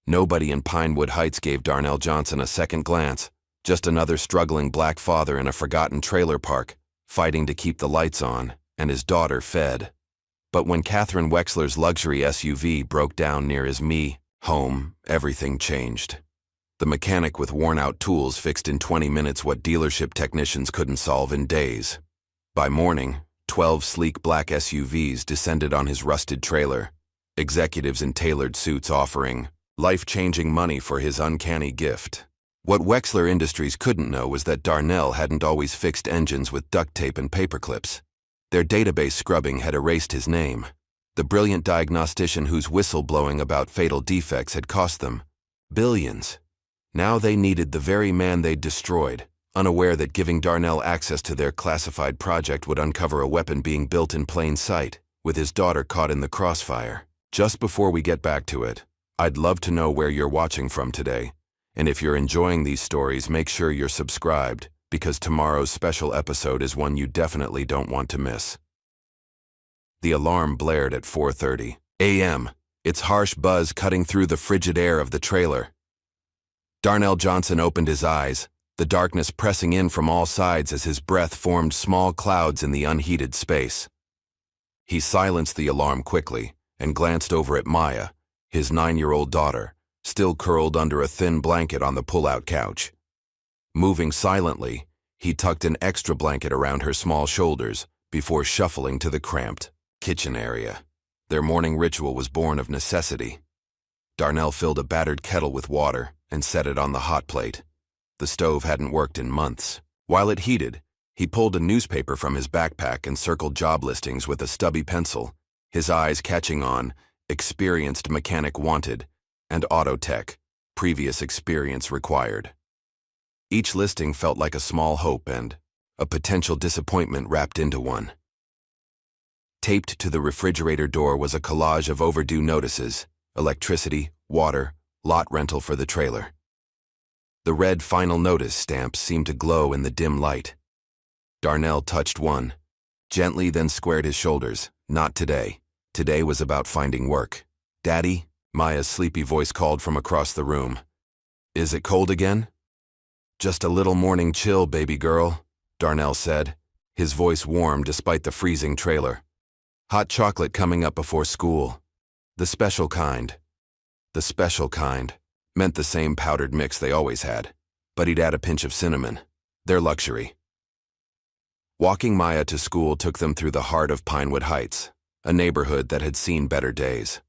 Nobody in Pinewood Heights gave Darnell Johnson a second glance, just another struggling black father in a forgotten trailer park, fighting to keep the lights on, and his daughter fed. But when Catherine Wexler's luxury SUV broke down near his home, everything changed. The mechanic with worn-out tools fixed in 20 minutes what dealership technicians couldn't solve in days. By morning, 12 sleek black SUVs descended on his rusted trailer, executives in tailored suits offering life-changing money for his uncanny gift. What Wexler Industries couldn't know was that Darnell hadn't always fixed engines with duct tape and paperclips. Their database scrubbing had erased his name, the brilliant diagnostician whose whistle-blowing about fatal defects had cost them billions. Now they needed the very man they'd destroyed, unaware that giving Darnell access to their classified project would uncover a weapon being built in plain sight, with his daughter caught in the crossfire. Just before we get back to it, I'd love to know where you're watching from today, and if you're enjoying these stories, make sure you're subscribed, because tomorrow's special episode is one you definitely don't want to miss. The alarm blared at 4:30 a.m., its harsh buzz cutting through the frigid air of the trailer. Darnell Johnson opened his eyes, the darkness pressing in from all sides as his breath formed small clouds in the unheated space. He silenced the alarm quickly and glanced over at Maya, his 9-year-old daughter, still curled under a thin blanket on the pull-out couch. Moving silently, he tucked an extra blanket around her small shoulders before shuffling to the cramped kitchen area. Their morning ritual was born of necessity. Darnell filled a battered kettle with water and set it on the hot plate. The stove hadn't worked in months. While it heated, he pulled a newspaper from his backpack and circled job listings with a stubby pencil, his eyes catching on experienced mechanic wanted and auto tech, previous experience required. Each listing felt like a small hope and a potential disappointment wrapped into one. Taped to the refrigerator door was a collage of overdue notices: electricity, water, lot rental for the trailer. The red final notice stamps seemed to glow in the dim light. Darnell touched one, gently, then squared his shoulders. Not today. Today was about finding work. "Daddy?" Maya's sleepy voice called from across the room. "Is it cold again?" "Just a little morning chill, baby girl," Darnell said, his voice warm despite the freezing trailer. "Hot chocolate coming up before school. The special kind." The special kind meant the same powdered mix they always had, but he'd add a pinch of cinnamon. Their luxury. Walking Maya to school took them through the heart of Pinewood Heights, a neighborhood that had seen better days.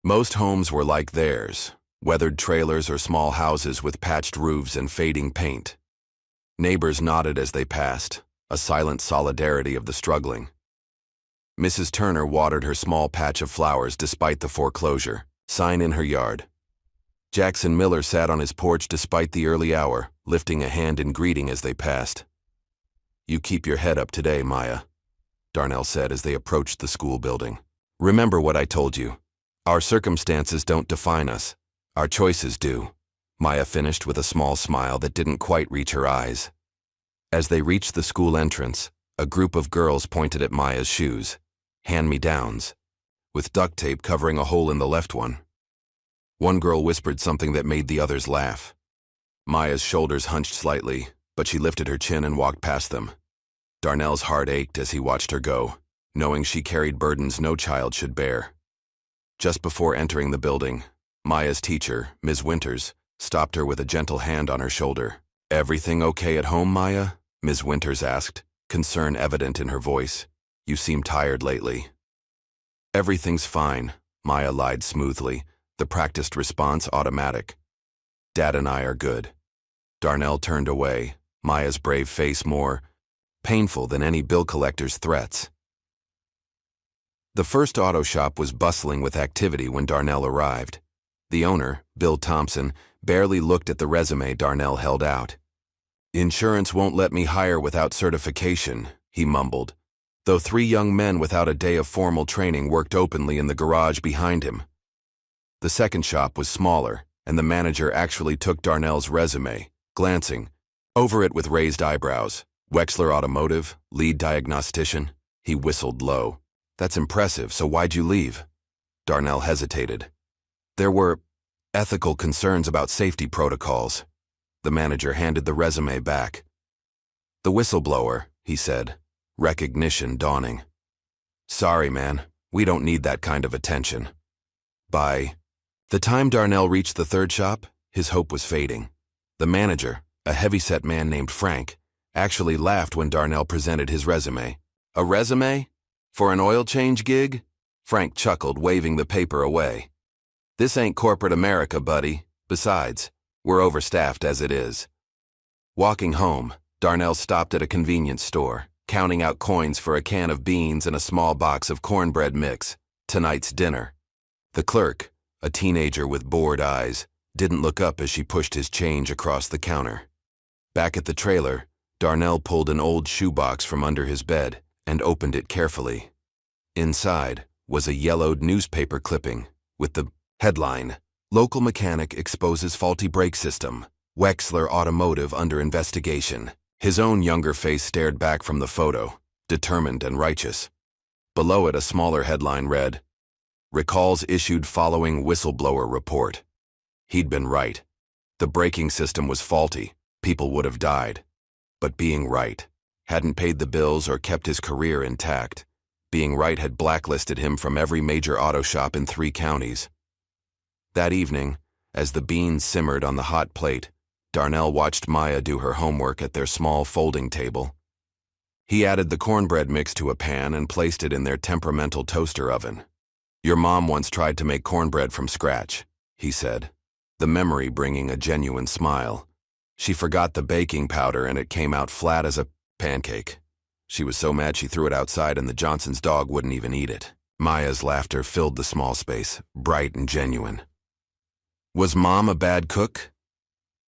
Most homes were like theirs, weathered trailers or small houses with patched roofs and fading paint. Neighbors nodded as they passed, a silent solidarity of the struggling. Mrs. Turner watered her small patch of flowers despite the foreclosure sign in her yard. Jackson Miller sat on his porch despite the early hour, lifting a hand in greeting as they passed. "You keep your head up today, Maya," Darnell said as they approached the school building. "Remember what I told you. Our circumstances don't define us. Our choices do," Maya finished with a small smile that didn't quite reach her eyes. As they reached the school entrance, a group of girls pointed at Maya's shoes, hand-me-downs, with duct tape covering a hole in the left one. One girl whispered something that made the others laugh. Maya's shoulders hunched slightly, but she lifted her chin and walked past them. Darnell's heart ached as he watched her go, knowing she carried burdens no child should bear. Just before entering the building, Maya's teacher, Ms. Winters, stopped her with a gentle hand on her shoulder. "Everything okay at home, Maya?" Ms. Winters asked, concern evident in her voice. "You seem tired lately." "Everything's fine," Maya lied smoothly, the practiced response automatic. "Dad and I are good." Darnell turned away, Maya's brave face more painful than any bill collector's threats. The first auto shop was bustling with activity when Darnell arrived. The owner, Bill Thompson, barely looked at the resume Darnell held out. "Insurance won't let me hire without certification," he mumbled, though 3 young men without a day of formal training worked openly in the garage behind him. The second shop was smaller, and the manager actually took Darnell's resume, glancing over it with raised eyebrows. "Wexler Automotive, lead diagnostician." He whistled low. "That's impressive, so why'd you leave?" Darnell hesitated. "There were Ethical concerns about safety protocols. The manager handed the resume back. The whistleblower, he said, recognition dawning. Sorry, man, we don't need that kind of attention. By the time Darnell reached the third shop, his hope was fading. The manager, a heavyset man named Frank, actually laughed when Darnell presented his resume. A resume? For an oil change gig? Frank chuckled, waving the paper away. This ain't corporate America, buddy. Besides, we're overstaffed as it is. Walking home, Darnell stopped at a convenience store, counting out coins for a can of beans and a small box of cornbread mix, tonight's dinner. The clerk, a teenager with bored eyes, didn't look up as she pushed his change across the counter. Back at the trailer, Darnell pulled an old shoebox from under his bed and opened it carefully. Inside was a yellowed newspaper clipping with the headline, Local Mechanic Exposes Faulty Brake System, Wexler Automotive Under Investigation. His own younger face stared back from the photo, determined and righteous. Below it, a smaller headline read, Recalls issued following whistleblower report. He'd been right. The braking system was faulty. People would have died. But being right hadn't paid the bills or kept his career intact. Being right had blacklisted him from every major auto shop in 3 counties. That evening, as the beans simmered on the hot plate, Darnell watched Maya do her homework at their small folding table. He added the cornbread mix to a pan and placed it in their temperamental toaster oven. Your mom once tried to make cornbread from scratch, he said, the memory bringing a genuine smile. She forgot the baking powder and it came out flat as a pancake. She was so mad she threw it outside and the Johnson's dog wouldn't even eat it. Maya's laughter filled the small space, bright and genuine. Was Mom a bad cook?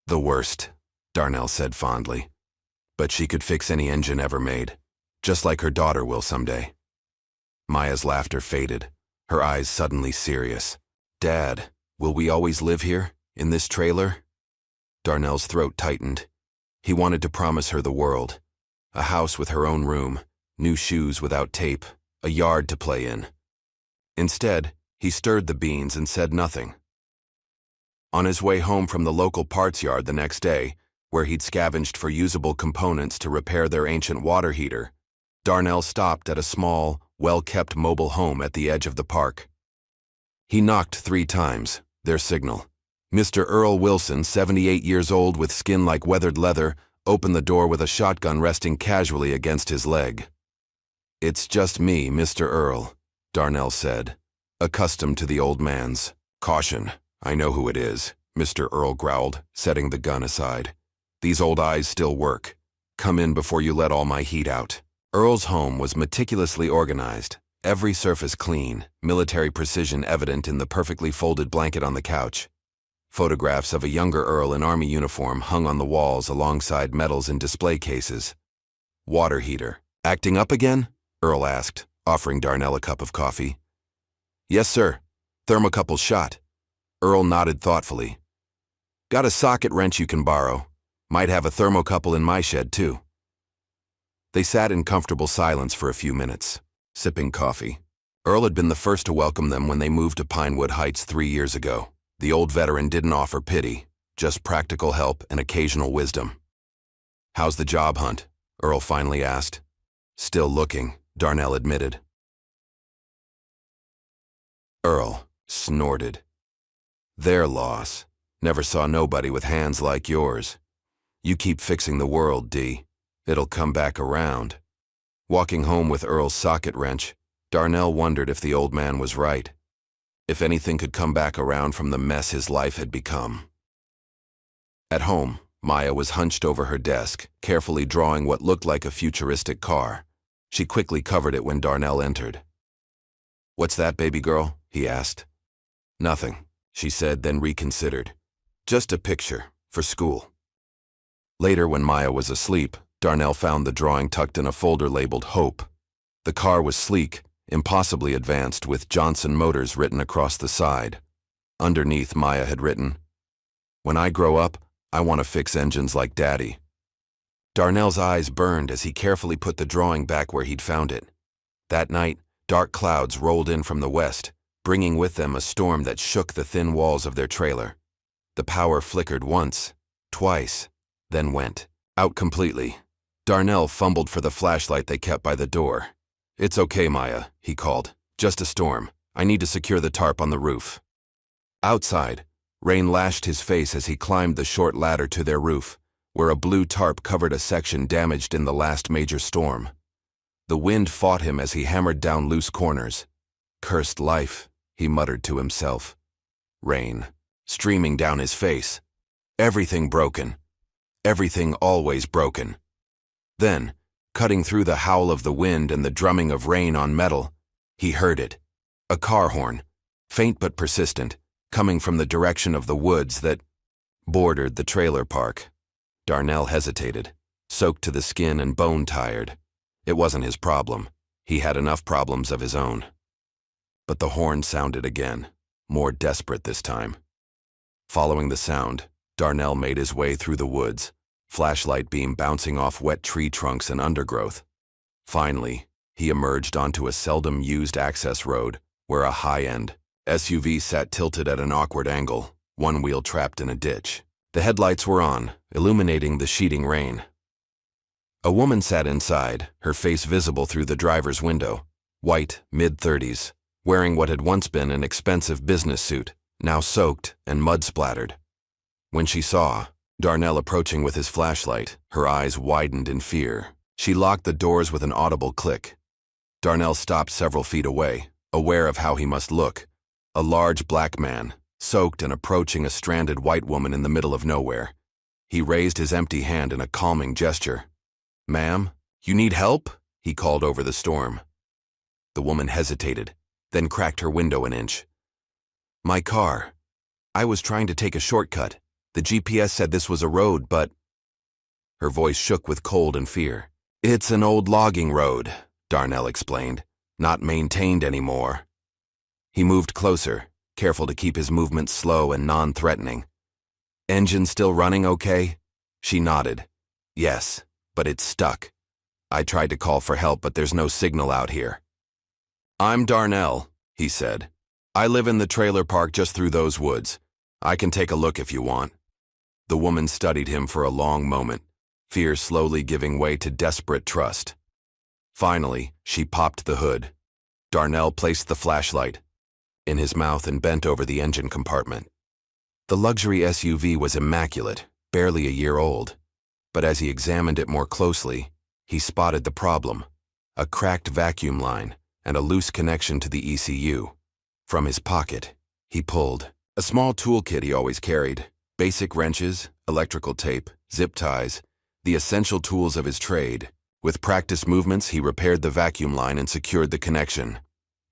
The worst, Darnell said fondly. But she could fix any engine ever made, just like her daughter will someday. Maya's laughter faded, her eyes suddenly serious. Dad, will we always live here, in this trailer? Darnell's throat tightened. He wanted to promise her the world. A house with her own room, new shoes without tape, a yard to play in. Instead, he stirred the beans and said nothing. On his way home from the local parts yard the next day, where he'd scavenged for usable components to repair their ancient water heater, Darnell stopped at a small, well-kept mobile home at the edge of the park. He knocked 3 times, their signal. Mr. Earl Wilson, 78 years old with skin like weathered leather, opened the door with a shotgun resting casually against his leg. It's just me, Mr. Earl, Darnell said, accustomed to the old man's caution. I know who it is, Mr. Earl growled, setting the gun aside. These old eyes still work. Come in before you let all my heat out. Earl's home was meticulously organized, every surface clean, military precision evident in the perfectly folded blanket on the couch. Photographs of a younger Earl in army uniform hung on the walls alongside medals in display cases. Water heater. Acting up again? Earl asked, offering Darnell a cup of coffee. Yes, sir. Thermocouple shot. Earl nodded thoughtfully. Got a socket wrench you can borrow. Might have a thermocouple in my shed, too. They sat in comfortable silence for a few minutes, sipping coffee. Earl had been the first to welcome them when they moved to Pinewood Heights 3 years ago. The old veteran didn't offer pity, just practical help and occasional wisdom. How's the job hunt? Earl finally asked. Still looking, Darnell admitted. Earl snorted. Their loss. Never saw nobody with hands like yours. You keep fixing the world, D. It'll come back around. Walking home with Earl's socket wrench, Darnell wondered if the old man was right. If anything could come back around from the mess his life had become. At home, Maya was hunched over her desk, carefully drawing what looked like a futuristic car. She quickly covered it when Darnell entered. What's that, baby girl? He asked. Nothing, she said, then reconsidered. Just a picture, for school. Later, when Maya was asleep, Darnell found the drawing tucked in a folder labeled Hope. The car was sleek, impossibly advanced, with Johnson Motors written across the side. Underneath, Maya had written, When I grow up, I want to fix engines like Daddy. Darnell's eyes burned as he carefully put the drawing back where he'd found it. That night, dark clouds rolled in from the west, bringing with them a storm that shook the thin walls of their trailer. The power flickered once, twice, then went out completely. Darnell fumbled for the flashlight they kept by the door. "It's okay, Maya," he called. "Just a storm. I need to secure the tarp on the roof." Outside, rain lashed his face as he climbed the short ladder to their roof, where a blue tarp covered a section damaged in the last major storm. The wind fought him as he hammered down loose corners. "Cursed life," he muttered to himself. Rain, streaming down his face. Everything broken. Everything always broken. Then, cutting through the howl of the wind and the drumming of rain on metal, he heard it. A car horn, faint but persistent, coming from the direction of the woods that bordered the trailer park. Darnell hesitated, soaked to the skin and bone-tired. It wasn't his problem. He had enough problems of his own. But the horn sounded again, more desperate this time. Following the sound, Darnell made his way through the woods, flashlight beam bouncing off wet tree trunks and undergrowth. Finally, he emerged onto a seldom-used access road where a high-end SUV sat tilted at an awkward angle, one wheel trapped in a ditch. The headlights were on, illuminating the sheeting rain. A woman sat inside, her face visible through the driver's window, white, mid-30s, wearing what had once been an expensive business suit, now soaked and mud-splattered. When she saw Darnell approaching with his flashlight, her eyes widened in fear. She locked the doors with an audible click. Darnell stopped several feet away, aware of how he must look. A large black man, soaked and approaching a stranded white woman in the middle of nowhere. He raised his empty hand in a calming gesture. "Ma'am, you need help?" he called over the storm. The woman hesitated, then cracked her window an inch. "My car. I was trying to take a shortcut. The GPS said this was a road, but—" Her voice shook with cold and fear. "It's an old logging road," Darnell explained. "Not maintained anymore." He moved closer, careful to keep his movements slow and non-threatening. "Engine still running okay?" She nodded. "Yes, but it's stuck. I tried to call for help, but there's no signal out here." "I'm Darnell," he said. "I live in the trailer park just through those woods. I can take a look if you want." The woman studied him for a long moment, fear slowly giving way to desperate trust. Finally, she popped the hood. Darnell placed the flashlight in his mouth and bent over the engine compartment. The luxury SUV was immaculate, barely a year old. But as he examined it more closely, he spotted the problem: a cracked vacuum line and a loose connection to the ECU. From his pocket, he pulled a small toolkit he always carried: basic wrenches, electrical tape, zip ties, the essential tools of his trade. With practiced movements, he repaired the vacuum line and secured the connection.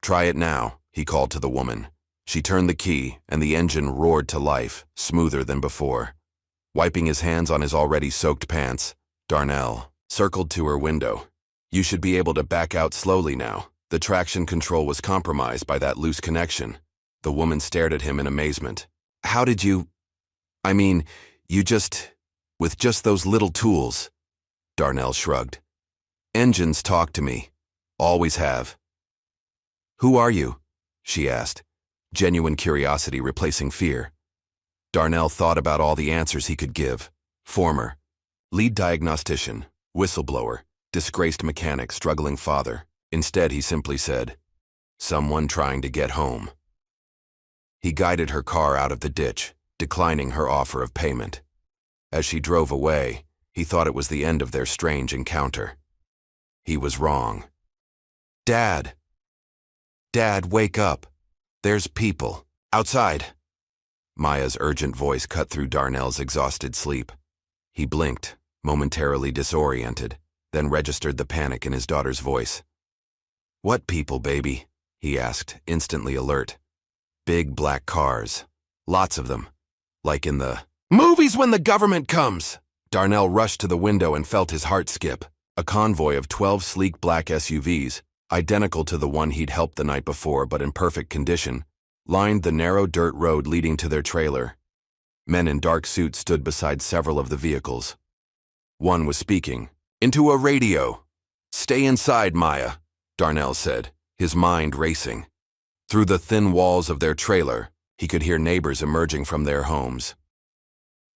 "Try it now," he called to the woman. She turned the key, and the engine roared to life, smoother than before. Wiping his hands on his already soaked pants, Darnell circled to her window. "You should be able to back out slowly now. The traction control was compromised by that loose connection." The woman stared at him in amazement. "How did you... I mean, with just those little tools?" Darnell shrugged. "Engines talk to me. Always have." "Who are you?" she asked, genuine curiosity replacing fear. Darnell thought about all the answers he could give. Former lead diagnostician, whistleblower, disgraced mechanic, struggling father. Instead, he simply said, "Someone trying to get home." He guided her car out of the ditch, declining her offer of payment. As she drove away, he thought it was the end of their strange encounter. He was wrong. "Dad! Dad, wake up! There's people outside!" Maya's urgent voice cut through Darnell's exhausted sleep. He blinked, momentarily disoriented, then registered the panic in his daughter's voice. "What people, baby?" he asked, instantly alert. "Big black cars. Lots of them. Like in the movies when the government comes!" Darnell rushed to the window and felt his heart skip. A convoy of 12 sleek black SUVs, identical to the one he'd helped the night before but in perfect condition, lined the narrow dirt road leading to their trailer. Men in dark suits stood beside several of the vehicles. One was speaking into a radio. "Stay inside, Maya," Darnell said, his mind racing. Through the thin walls of their trailer, he could hear neighbors emerging from their homes.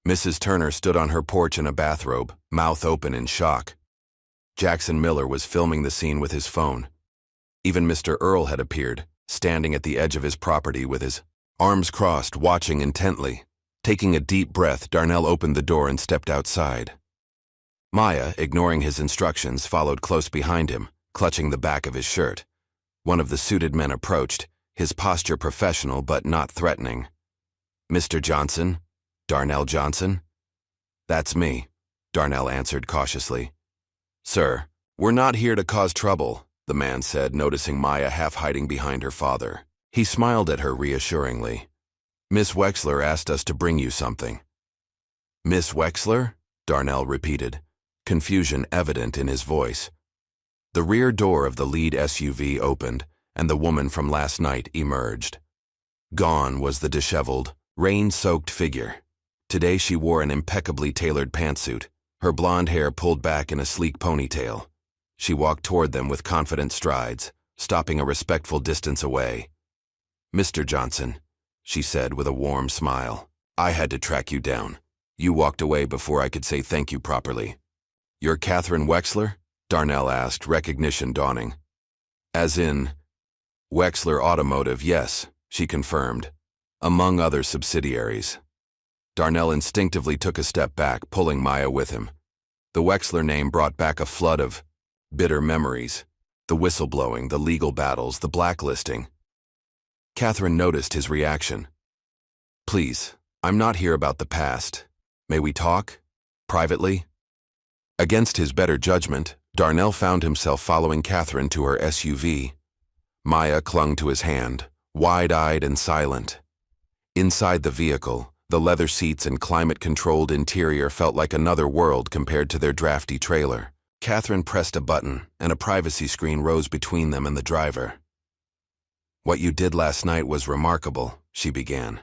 Mrs. Turner stood on her porch in a bathrobe, mouth open in shock. Jackson Miller was filming the scene with his phone. Even Mr. Earl had appeared, standing at the edge of his property with his arms crossed, watching intently. Taking a deep breath, Darnell opened the door and stepped outside. Maya, ignoring his instructions, followed close behind him, clutching the back of his shirt. One of the suited men approached, his posture professional but not threatening. "Mr. Johnson? Darnell Johnson?" "That's me," Darnell answered cautiously. "Sir, we're not here to cause trouble," the man said, noticing Maya half hiding behind her father. He smiled at her reassuringly. "Miss Wexler asked us to bring you something." "Miss Wexler?" Darnell repeated, confusion evident in his voice. The rear door of the lead SUV opened, and the woman from last night emerged. Gone was the disheveled, rain-soaked figure. Today she wore an impeccably tailored pantsuit, her blonde hair pulled back in a sleek ponytail. She walked toward them with confident strides, stopping a respectful distance away. "Mr. Johnson," she said with a warm smile, "I had to track you down. You walked away before I could say thank you properly." "You're Catherine Wexler?" Darnell asked, recognition dawning. "As in?" "Wexler Automotive, yes," she confirmed, "among other subsidiaries." Darnell instinctively took a step back, pulling Maya with him. The Wexler name brought back a flood of bitter memories. The whistleblowing, the legal battles, the blacklisting. Catherine noticed his reaction. "Please, I'm not here about the past. May we talk? Privately?" Against his better judgment, Darnell found himself following Catherine to her SUV. Maya clung to his hand, wide-eyed and silent. Inside the vehicle, the leather seats and climate-controlled interior felt like another world compared to their drafty trailer. Catherine pressed a button, and a privacy screen rose between them and the driver. "What you did last night was remarkable," she began.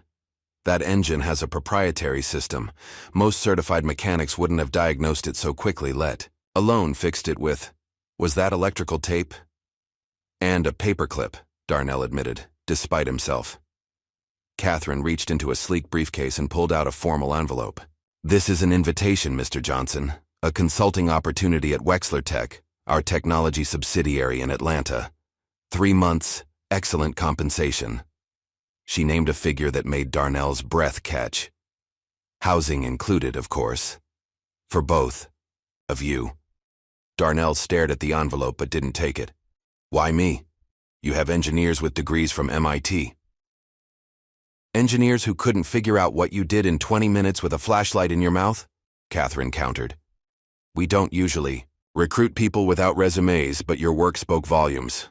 "That engine has a proprietary system. Most certified mechanics wouldn't have diagnosed it so quickly, let alone fixed it with, was that electrical tape?" "And a paperclip," Darnell admitted, despite himself. Catherine reached into a sleek briefcase and pulled out a formal envelope. "This is an invitation, Mr. Johnson. A consulting opportunity at Wexler Tech, our technology subsidiary in Atlanta. 3 months, excellent compensation." She named a figure that made Darnell's breath catch. "Housing included, of course. For both of you." Darnell stared at the envelope but didn't take it. "Why me? You have engineers with degrees from MIT." "Engineers who couldn't figure out what you did in 20 minutes with a flashlight in your mouth?" Catherine countered. "We don't usually recruit people without resumes, but your work spoke volumes."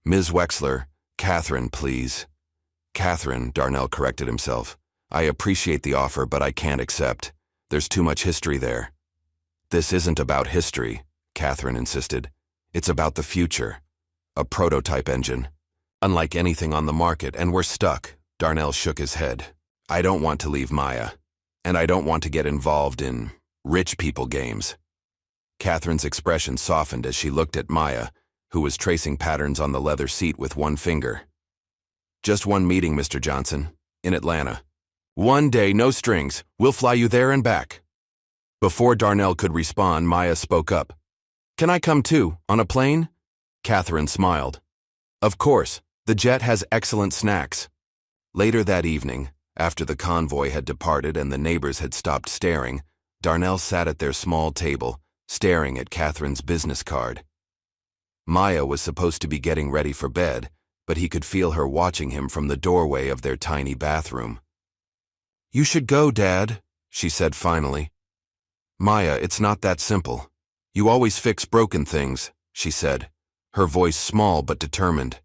"Ms. Wexler, Catherine, please." "Catherine," Darnell corrected himself. "I appreciate the offer, but I can't accept. There's too much history there." "This isn't about history," Catherine insisted. "It's about the future. A prototype engine. Unlike anything on the market, and we're stuck." Darnell shook his head. "I don't want to leave Maya, and I don't want to get involved in rich people games." Catherine's expression softened as she looked at Maya, who was tracing patterns on the leather seat with one finger. "Just one meeting, Mr. Johnson, in Atlanta. 1 day, no strings. We'll fly you there and back." Before Darnell could respond, Maya spoke up. "Can I come too, on a plane?" Catherine smiled. "Of course, the jet has excellent snacks." Later that evening, after the convoy had departed and the neighbors had stopped staring, Darnell sat at their small table, staring at Catherine's business card. Maya was supposed to be getting ready for bed, but he could feel her watching him from the doorway of their tiny bathroom. "You should go, Dad," she said finally. "Maya, it's not that simple. You always fix broken things," she said, her voice small but determined.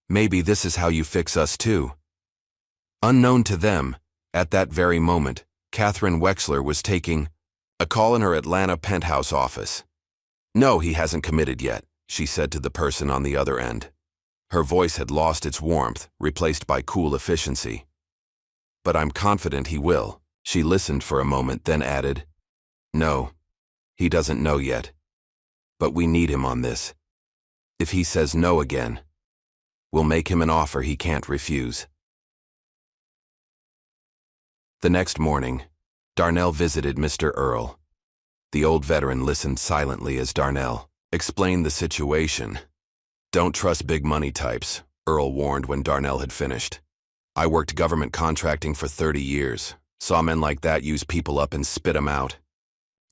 "Maybe this is how you fix us too." Unknown to them, at that very moment, Catherine Wexler was taking a call in her Atlanta penthouse office. "No, he hasn't committed yet," she said to the person on the other end. Her voice had lost its warmth, replaced by cool efficiency. "But I'm confident he will." She listened for a moment, then added, "No, he doesn't know yet. But we need him on this. If he says no again, We'll make him an offer he can't refuse. The next morning, Darnell visited Mr. Earl. The old veteran listened silently as Darnell explained the situation. "Don't trust big money types," Earl warned when Darnell had finished. "I worked government contracting for 30 years. Saw men like that use people up and spit 'em out."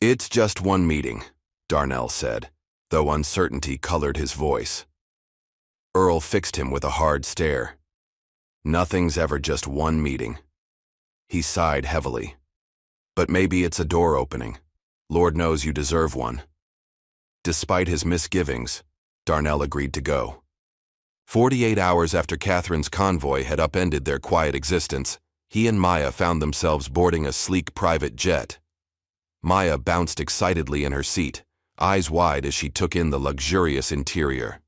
"It's just one meeting," Darnell said, though uncertainty colored his voice. Earl fixed him with a hard stare. "Nothing's ever just one meeting." He sighed heavily. "But maybe it's a door opening. Lord knows you deserve one." Despite his misgivings, Darnell agreed to go. 48 hours after Catherine's convoy had upended their quiet existence, he and Maya found themselves boarding a sleek private jet. Maya bounced excitedly in her seat, eyes wide as she took in the luxurious interior.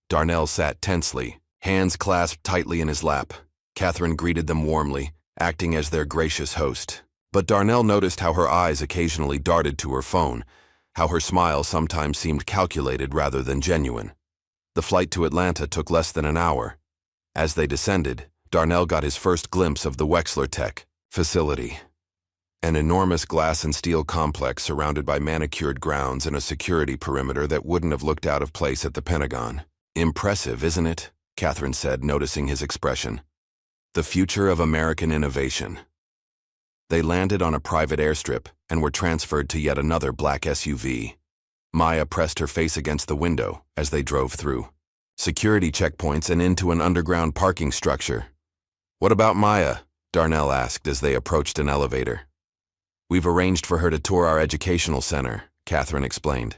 Darnell sat tensely, hands clasped tightly in his lap. Catherine greeted them warmly, acting as their gracious host. But Darnell noticed how her eyes occasionally darted to her phone, how her smile sometimes seemed calculated rather than genuine. The flight to Atlanta took less than an hour. As they descended, Darnell got his first glimpse of the Wexler Tech facility. An enormous glass and steel complex surrounded by manicured grounds and a security perimeter that wouldn't have looked out of place at the Pentagon. "Impressive, isn't it?" Catherine said, noticing his expression. "The future of American innovation." They landed on a private airstrip and were transferred to yet another black SUV. Maya pressed her face against the window as they drove through security checkpoints and into an underground parking structure. "What about Maya?" Darnell asked as they approached an elevator. "We've arranged for her to tour our educational center," Catherine explained.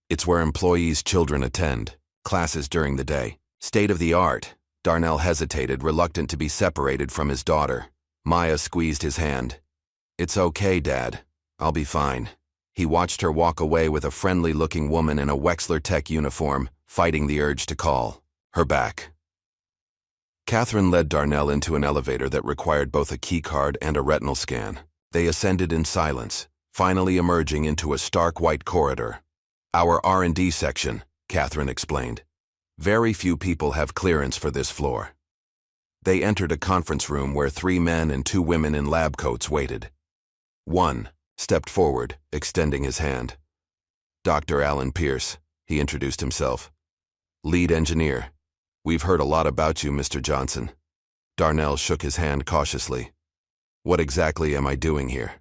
"It's where employees' children attend, classes during the day. State of the art." Darnell hesitated, reluctant to be separated from his daughter. Maya squeezed his hand. "It's okay, Dad. I'll be fine." He watched her walk away with a friendly-looking woman in a Wexler Tech uniform, fighting the urge to call her back. Catherine led Darnell into an elevator that required both a keycard and a retinal scan. They ascended in silence, finally emerging into a stark white corridor. "Our R&D section," Catherine explained. "Very few people have clearance for this floor." They entered a conference room where 3 men and 2 women in lab coats waited. One stepped forward, extending his hand. "Dr. Alan Pierce," he introduced himself. "Lead engineer. We've heard a lot about you, Mr. Johnson." Darnell shook his hand cautiously. "What exactly am I doing here?"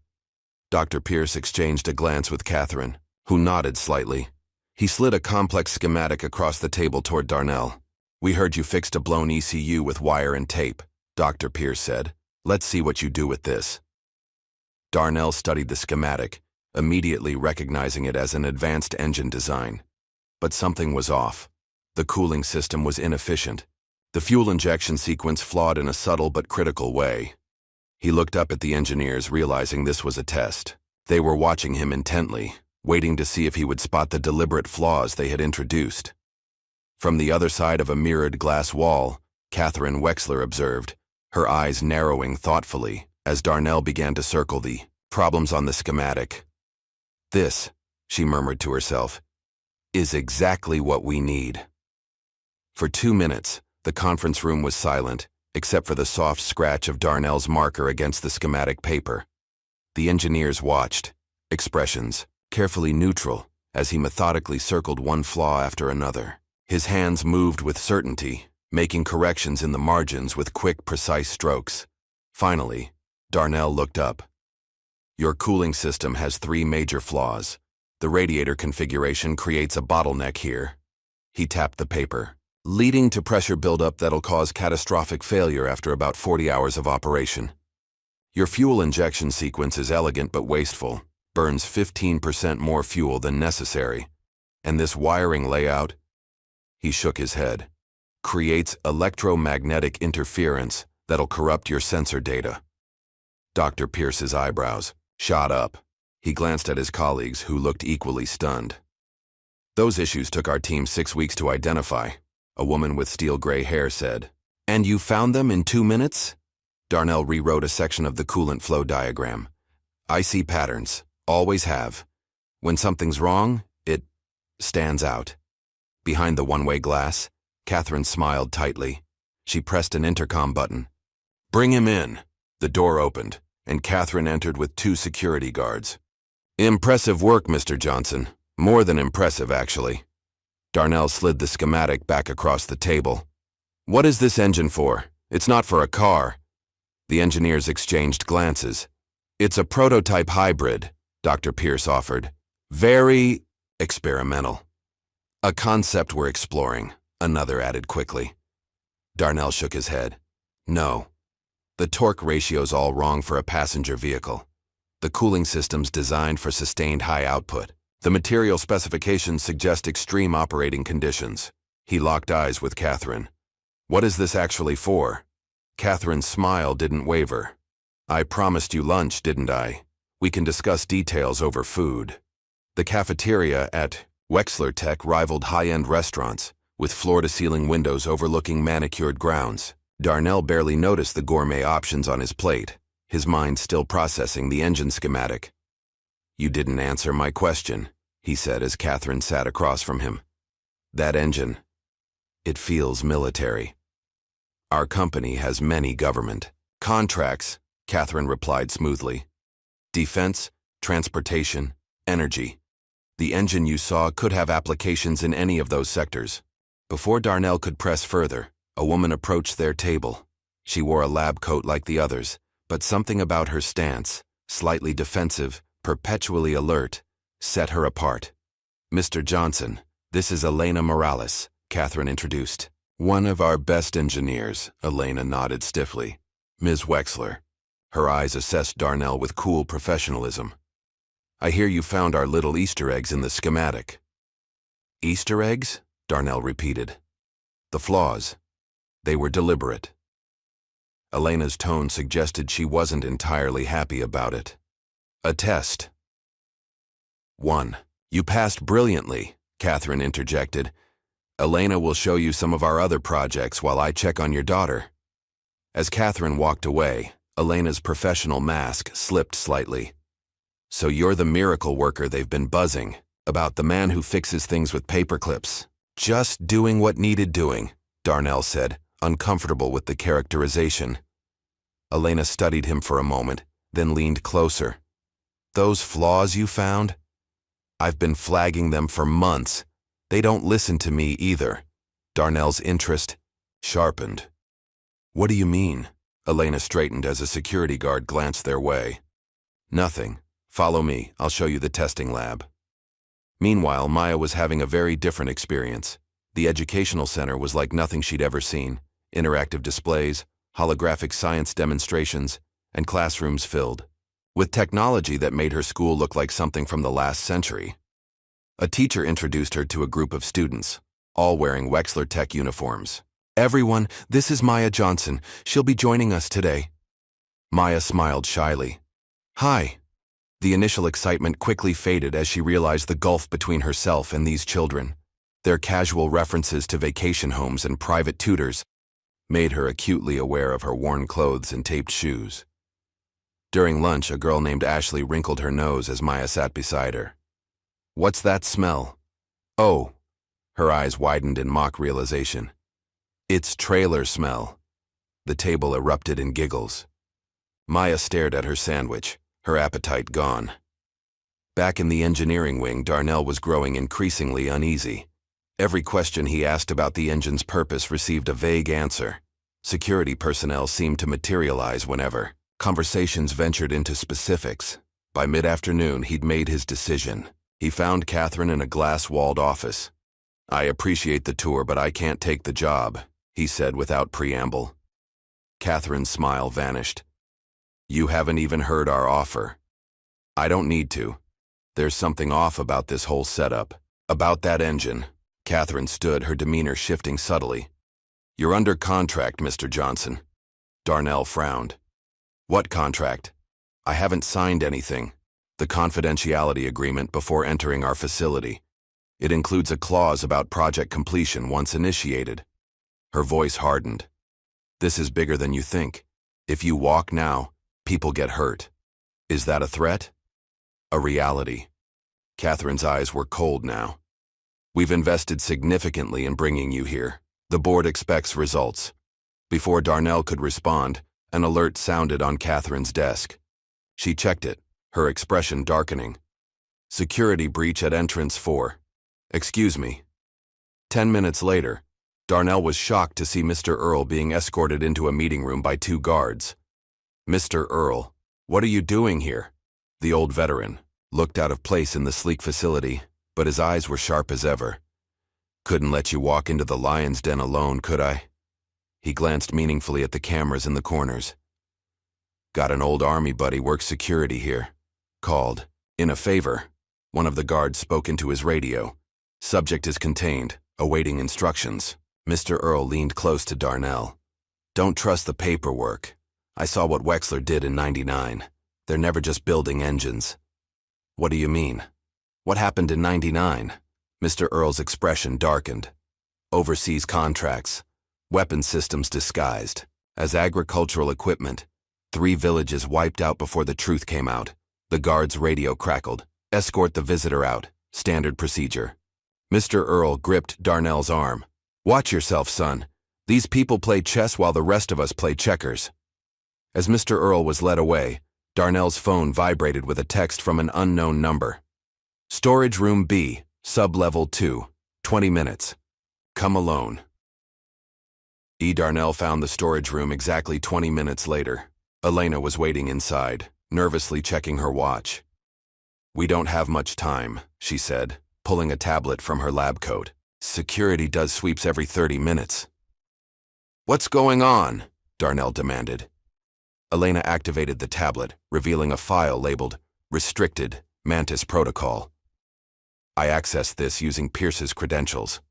Dr. Pierce exchanged a glance with Catherine, who nodded slightly. He slid a complex schematic across the table toward Darnell. "We heard you fixed a blown ECU with wire and tape," Dr. Pierce said. "Let's see what you do with this." Darnell studied the schematic, immediately recognizing it as an advanced engine design. But something was off. The cooling system was inefficient. The fuel injection sequence flawed in a subtle but critical way. He looked up at the engineers, realizing this was a test. They were watching him intently, waiting to see if he would spot the deliberate flaws they had introduced. From the other side of a mirrored glass wall, Catherine Wexler observed, her eyes narrowing thoughtfully as Darnell began to circle the problems on the schematic. "This," she murmured to herself, "is exactly what we need." For 2 minutes, the conference room was silent, except for the soft scratch of Darnell's marker against the schematic paper. The engineers watched, expressions carefully neutral, as he methodically circled one flaw after another. His hands moved with certainty, making corrections in the margins with quick, precise strokes. Finally, Darnell looked up. "Your cooling system has 3 major flaws. The radiator configuration creates a bottleneck here." He tapped the paper, "leading to pressure buildup that'll cause catastrophic failure after about 40 hours of operation. Your fuel injection sequence is elegant but wasteful, burns 15% more fuel than necessary. And this wiring layout," he shook his head, "creates electromagnetic interference that'll corrupt your sensor data." Dr. Pierce's eyebrows shot up. He glanced at his colleagues, who looked equally stunned. "Those issues took our team 6 weeks to identify," a woman with steel gray hair said. "And you found them in 2 minutes?" Darnell rewrote a section of the coolant flow diagram. "I see patterns, always have. When something's wrong, it stands out. Behind the one-way glass, Catherine smiled tightly. She pressed an intercom button. "Bring him in." The door opened, and Catherine entered with 2 security guards. "Impressive work, Mr. Johnson. More than impressive, actually." Darnell slid the schematic back across the table. "What is this engine for? It's not for a car." The engineers exchanged glances. "It's a prototype hybrid," Dr. Pierce offered. "Very experimental." "A concept we're exploring," another added quickly. Darnell shook his head. "No. The torque ratio's all wrong for a passenger vehicle. The cooling system's designed for sustained high output. The material specifications suggest extreme operating conditions." He locked eyes with Catherine. "What is this actually for?" Catherine's smile didn't waver. "I promised you lunch, didn't I? We can discuss details over food." The cafeteria at Wexler Tech rivaled high-end restaurants, with floor-to-ceiling windows overlooking manicured grounds. Darnell barely noticed the gourmet options on his plate, his mind still processing the engine schematic. "You didn't answer my question," he said as Catherine sat across from him. "That engine, it feels military." "Our company has many government contracts," Catherine replied smoothly. "Defense, transportation, energy. The engine you saw could have applications in any of those sectors." Before Darnell could press further, a woman approached their table. She wore a lab coat like the others, but something about her stance, slightly defensive, perpetually alert, set her apart. "Mr. Johnson, this is Elena Morales," Catherine introduced. "One of our best engineers," Elena nodded stiffly. "Ms. Wexler." Her eyes assessed Darnell with cool professionalism. "I hear you found our little Easter eggs in the schematic." "Easter eggs?" Darnell repeated. "The flaws. They were deliberate." Elena's tone suggested she wasn't entirely happy about it. "A test." 1. "You passed brilliantly," Catherine interjected. "Elena will show you some of our other projects while I check on your daughter." As Catherine walked away, Elena's professional mask slipped slightly. "So you're the miracle worker they've been buzzing about, the man who fixes things with paperclips." "Just doing what needed doing," Darnell said, uncomfortable with the characterization. Elena studied him for a moment, then leaned closer. "Those flaws you found? I've been flagging them for months. They don't listen to me either." Darnell's interest sharpened. "What do you mean?" Elena straightened as a security guard glanced their way. "Nothing. Follow me, I'll show you the testing lab." Meanwhile, Maya was having a very different experience. The educational center was like nothing she'd ever seen. Interactive displays, holographic science demonstrations, and classrooms filled with technology that made her school look like something from the last century. A teacher introduced her to a group of students, all wearing Wexler Tech uniforms. "Everyone, this is Maya Johnson. She'll be joining us today." Maya smiled shyly. "Hi." The initial excitement quickly faded as she realized the gulf between herself and these children. Their casual references to vacation homes and private tutors made her acutely aware of her worn clothes and taped shoes. During lunch, a girl named Ashley wrinkled her nose as Maya sat beside her. "What's that smell?" "Oh." Her eyes widened in mock realization. "It's trailer smell." The table erupted in giggles. Maya stared at her sandwich, her appetite gone. Back in the engineering wing, Darnell was growing increasingly uneasy. Every question he asked about the engine's purpose received a vague answer. Security personnel seemed to materialize whenever conversations ventured into specifics. By mid-afternoon, he'd made his decision. He found Catherine in a glass-walled office. "I appreciate the tour, but I can't take the job," he said without preamble. Catherine's smile vanished. "You haven't even heard our offer." "I don't need to. There's something off about this whole setup. About that engine." Catherine stood, her demeanor shifting subtly. "You're under contract, Mr. Johnson." Darnell frowned. "What contract?" "I haven't signed anything. The confidentiality agreement before entering our facility. It includes a clause about project completion once initiated." Her voice hardened. "This is bigger than you think. If you walk now, people get hurt." "Is that a threat?" "A reality." Catherine's eyes were cold now. "We've invested significantly in bringing you here. The board expects results. Before Darnell could respond, an alert sounded on Catherine's desk. She checked it, her expression darkening. Security breach at entrance 4. Excuse me. 10 minutes later, Darnell was shocked to see Mr. Earl being escorted into a meeting room by 2 guards. Mr. Earl, what are you doing here? The old veteran looked out of place in the sleek facility, but his eyes were sharp as ever. Couldn't let you walk into the lion's den alone, could I? He glanced meaningfully at the cameras in the corners. Got an old army buddy works security here. Called. In a favor. One of the guards spoke into his radio. Subject is contained, awaiting instructions. Mr. Earl leaned close to Darnell. Don't trust the paperwork. I saw what Wexler did in '99. They're never just building engines. What do you mean? What happened in '99? Mr. Earl's expression darkened. Overseas contracts. Weapon systems disguised as agricultural equipment. 3 villages wiped out before the truth came out. The guard's radio crackled. Escort the visitor out. Standard procedure. Mr. Earl gripped Darnell's arm. Watch yourself, son. These people play chess while the rest of us play checkers. As Mr. Earl was led away, Darnell's phone vibrated with a text from an unknown number. Storage room B, sub-level 2, 20 minutes. Come alone. Darnell found the storage room exactly 20 minutes later. Elena was waiting inside, nervously checking her watch. We don't have much time, she said, pulling a tablet from her lab coat. Security does sweeps every 30 minutes. What's going on? Darnell demanded. Elena activated the tablet, revealing a file labeled Restricted Mantis Protocol. I accessed this using Pierce's credentials.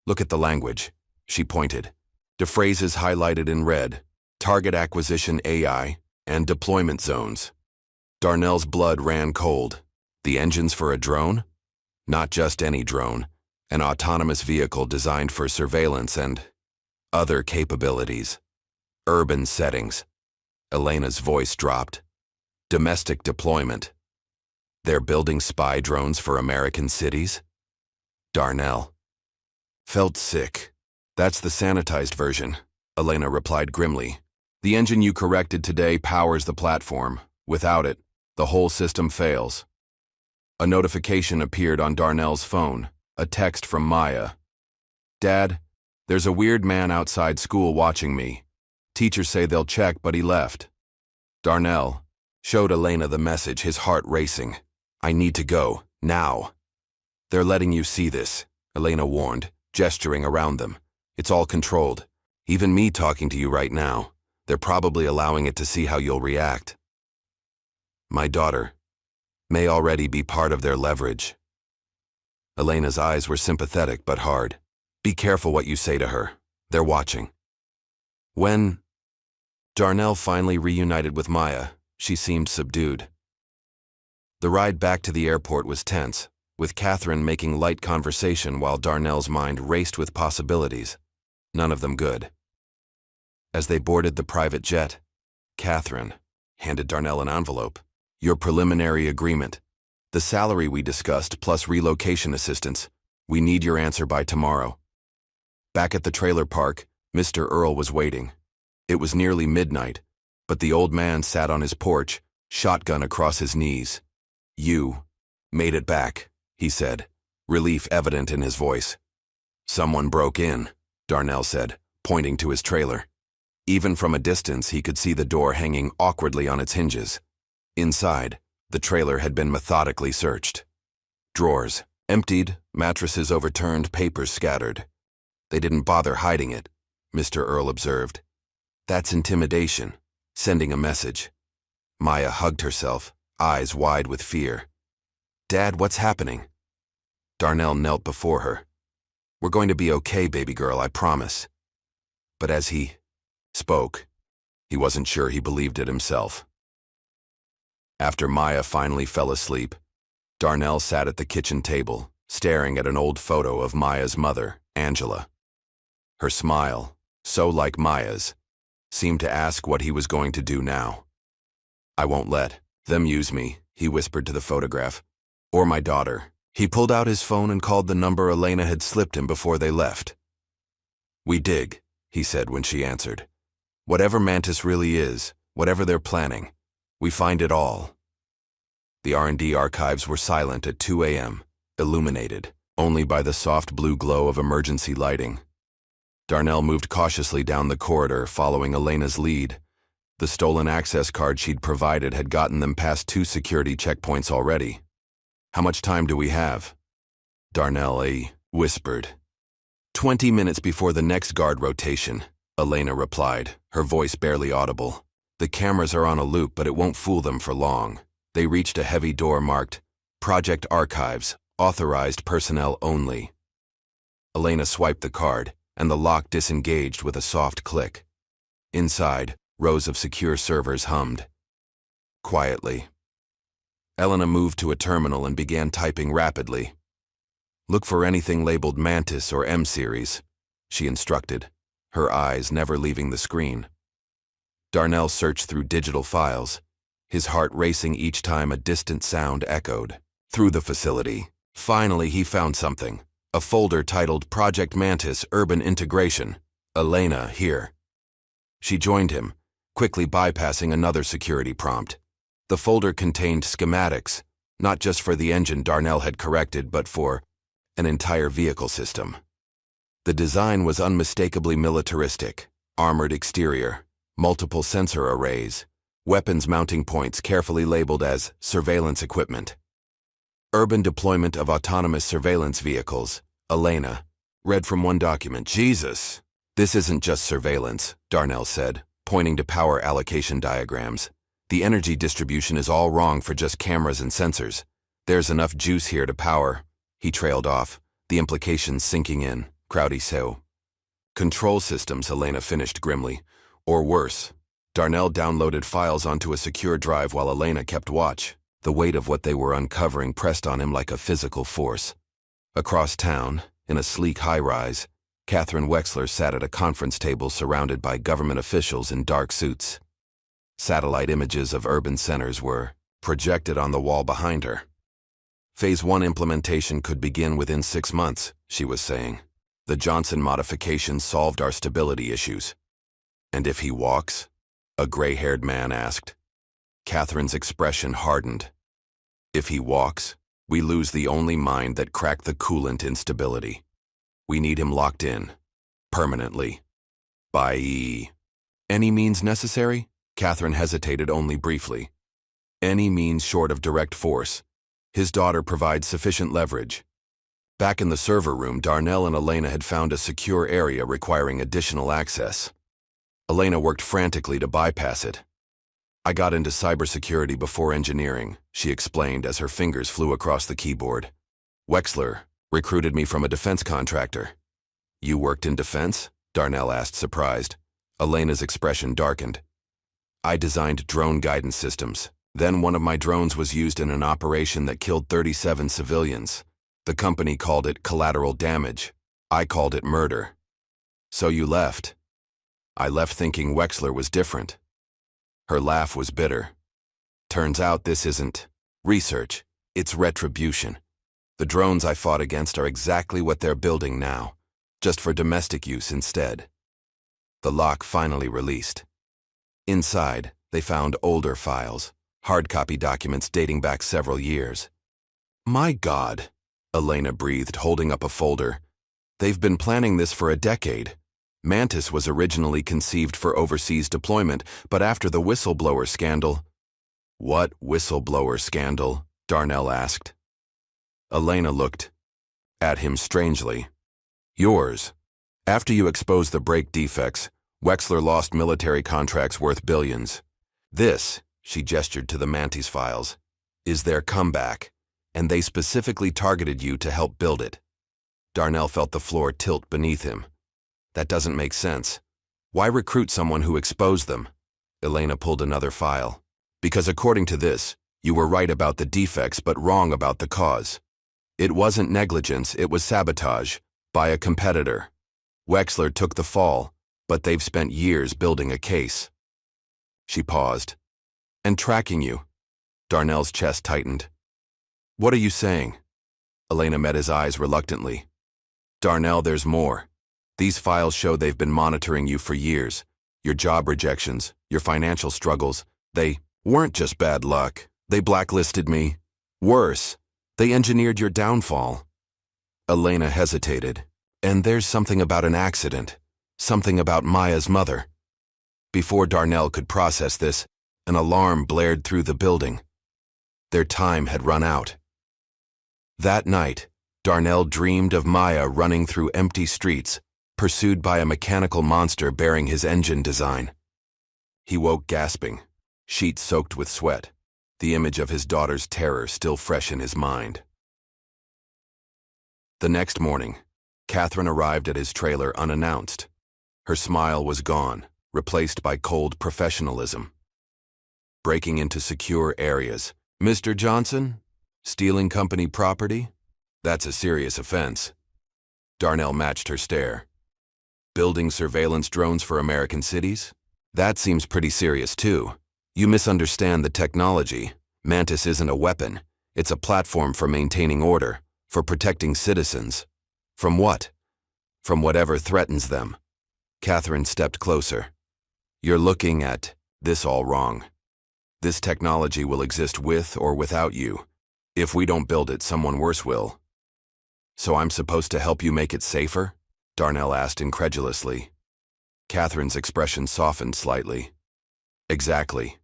Look at the language, she pointed. The phrases highlighted in red, target acquisition AI, and deployment zones. Darnell's blood ran cold. The engines for a drone? Not just any drone, an autonomous vehicle designed for surveillance and other capabilities. Urban settings. Elena's voice dropped. Domestic deployment. They're building spy drones for American cities? Darnell felt sick. That's the sanitized version, Elena replied grimly. The engine you corrected today powers the platform. Without it, the whole system fails. A notification appeared on Darnell's phone, a text from Maya. Dad, there's a weird man outside school watching me. Teachers say they'll check, but he left. Darnell showed Elena the message, his heart racing. I need to go, now. They're letting you see this, Elena warned, gesturing around them. It's all controlled. Even me talking to you right now. They're probably allowing it to see how you'll react. My daughter may already be part of their leverage. Elena's eyes were sympathetic but hard. Be careful what you say to her. They're watching. When Darnell finally reunited with Maya, she seemed subdued. The ride back to the airport was tense, with Catherine making light conversation while Darnell's mind raced with possibilities. None of them good. As they boarded the private jet, Catherine handed Darnell an envelope. Your preliminary agreement. The salary we discussed plus relocation assistance. We need your answer by tomorrow. Back at the trailer park, Mr. Earl was waiting. It was nearly midnight, but the old man sat on his porch, shotgun across his knees. You made it back, he said, relief evident in his voice. Someone broke in, Darnell said, pointing to his trailer. Even from a distance, he could see the door hanging awkwardly on its hinges. Inside, the trailer had been methodically searched. Drawers emptied, mattresses overturned, papers scattered. They didn't bother hiding it, Mr. Earl observed. That's intimidation, sending a message. Maya hugged herself, eyes wide with fear. Dad, what's happening? Darnell knelt before her. We're going to be okay, baby girl, I promise. But as he spoke, he wasn't sure he believed it himself. After Maya finally fell asleep, Darnell sat at the kitchen table, staring at an old photo of Maya's mother, Angela. Her smile, so like Maya's, seemed to ask what he was going to do now. I won't let them use me, he whispered to the photograph. Or my daughter. He pulled out his phone and called the number Elena had slipped him before they left. We dig, he said when she answered. Whatever Mantis really is, whatever they're planning, we find it all. The R&D archives were silent at 2 a.m., illuminated only by the soft blue glow of emergency lighting. Darnell moved cautiously down the corridor, following Elena's lead. The stolen access card she'd provided had gotten them past 2 security checkpoints already. How much time do we have? Darnell whispered. 20 minutes before the next guard rotation, Elena replied, her voice barely audible. The cameras are on a loop, but it won't fool them for long. They reached a heavy door marked, Project Archives, Authorized Personnel Only. Elena swiped the card, and the lock disengaged with a soft click. Inside, rows of secure servers hummed. Quietly. Elena moved to a terminal and began typing rapidly. Look for anything labeled Mantis or M-Series, she instructed, her eyes never leaving the screen. Darnell searched through digital files, his heart racing each time a distant sound echoed through the facility. Finally, he found something, a folder titled Project Mantis Urban Integration. Elena, here. She joined him, quickly bypassing another security prompt. The folder contained schematics, not just for the engine Darnell had corrected, but for an entire vehicle system. The design was unmistakably militaristic, armored exterior, multiple sensor arrays, weapons mounting points carefully labeled as surveillance equipment. Urban deployment of autonomous surveillance vehicles, Elena read from one document. Jesus! This isn't just surveillance, Darnell said, pointing to power allocation diagrams. The energy distribution is all wrong for just cameras and sensors. There's enough juice here to power. He trailed off, the implications sinking in. Crowdy so. Control systems, Elena finished grimly. Or worse. Darnell downloaded files onto a secure drive while Elena kept watch. The weight of what they were uncovering pressed on him like a physical force. Across town, in a sleek high-rise, Catherine Wexler sat at a conference table surrounded by government officials in dark suits. Satellite images of urban centers were projected on the wall behind her. Phase 1 implementation could begin within 6 months, she was saying. The Johnson modifications solved our stability issues. And if he walks? A gray-haired man asked. Catherine's expression hardened. If he walks, we lose the only mind that cracked the coolant instability. We need him locked in. Permanently. By any means necessary? Catherine hesitated only briefly. Any means short of direct force. His daughter provides sufficient leverage. Back in the server room, Darnell and Elena had found a secure area requiring additional access. Elena worked frantically to bypass it. I got into cybersecurity before engineering, she explained as her fingers flew across the keyboard. Wexler recruited me from a defense contractor. You worked in defense? Darnell asked, surprised. Elena's expression darkened. I designed drone guidance systems. Then one of my drones was used in an operation that killed 37 civilians. The company called it collateral damage. I called it murder. So you left. I left thinking Wexler was different. Her laugh was bitter. Turns out this isn't research, it's retribution. The drones I fought against are exactly what they're building now, just for domestic use instead. The lock finally released. Inside, they found older files, hard copy documents dating back several years. My God, Elena breathed, holding up a folder. They've been planning this for a decade. Mantis was originally conceived for overseas deployment, but after the whistleblower scandal— What whistleblower scandal? Darnell asked. Elena looked at him strangely. Yours. After you exposed the brake defects, Wexler lost military contracts worth billions. This, she gestured to the Mantis files, is their comeback, and they specifically targeted you to help build it. Darnell felt the floor tilt beneath him. That doesn't make sense. Why recruit someone who exposed them? Elena pulled another file. Because according to this, you were right about the defects but wrong about the cause. It wasn't negligence, it was sabotage, by a competitor. Wexler took the fall, but they've spent years building a case. She paused. And tracking you. Darnell's chest tightened. What are you saying? Elena met his eyes reluctantly. Darnell, there's more. These files show they've been monitoring you for years. Your job rejections, your financial struggles, they weren't just bad luck. They blacklisted me. Worse, they engineered your downfall." Elena hesitated. "And there's something about an accident. Something about Maya's mother." Before Darnell could process this, an alarm blared through the building. Their time had run out. That night, Darnell dreamed of Maya running through empty streets, pursued by a mechanical monster bearing his engine design. He woke gasping, sheets soaked with sweat, the image of his daughter's terror still fresh in his mind. The next morning, Catherine arrived at his trailer unannounced. Her smile was gone, replaced by cold professionalism. Breaking into secure areas. "Mr. Johnson? Stealing company property? That's a serious offense." Darnell matched her stare. "Building surveillance drones for American cities? That seems pretty serious too. You misunderstand the technology. Mantis isn't a weapon. It's a platform for maintaining order, for protecting citizens. From what? From whatever threatens them." Catherine stepped closer. "You're looking at this all wrong. This technology will exist with or without you. If we don't build it, someone worse will." "So I'm supposed to help you make it safer?" Darnell asked incredulously. Catherine's expression softened slightly. "Exactly.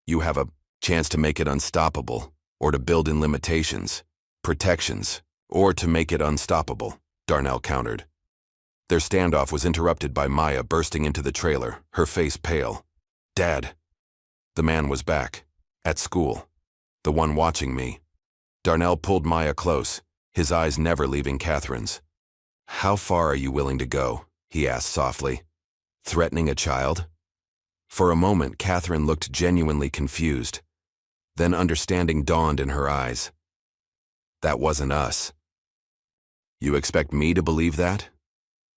You have a chance to make it unstoppable, or to build in limitations, protections, or to make it unstoppable," Darnell countered. Their standoff was interrupted by Maya bursting into the trailer, her face pale. "Dad." The man was back. At school. The one watching me. Darnell pulled Maya close, his eyes never leaving Catherine's. "How far are you willing to go?" he asked softly. "Threatening a child?" For a moment, Catherine looked genuinely confused. Then understanding dawned in her eyes. "That wasn't us." "You expect me to believe that?"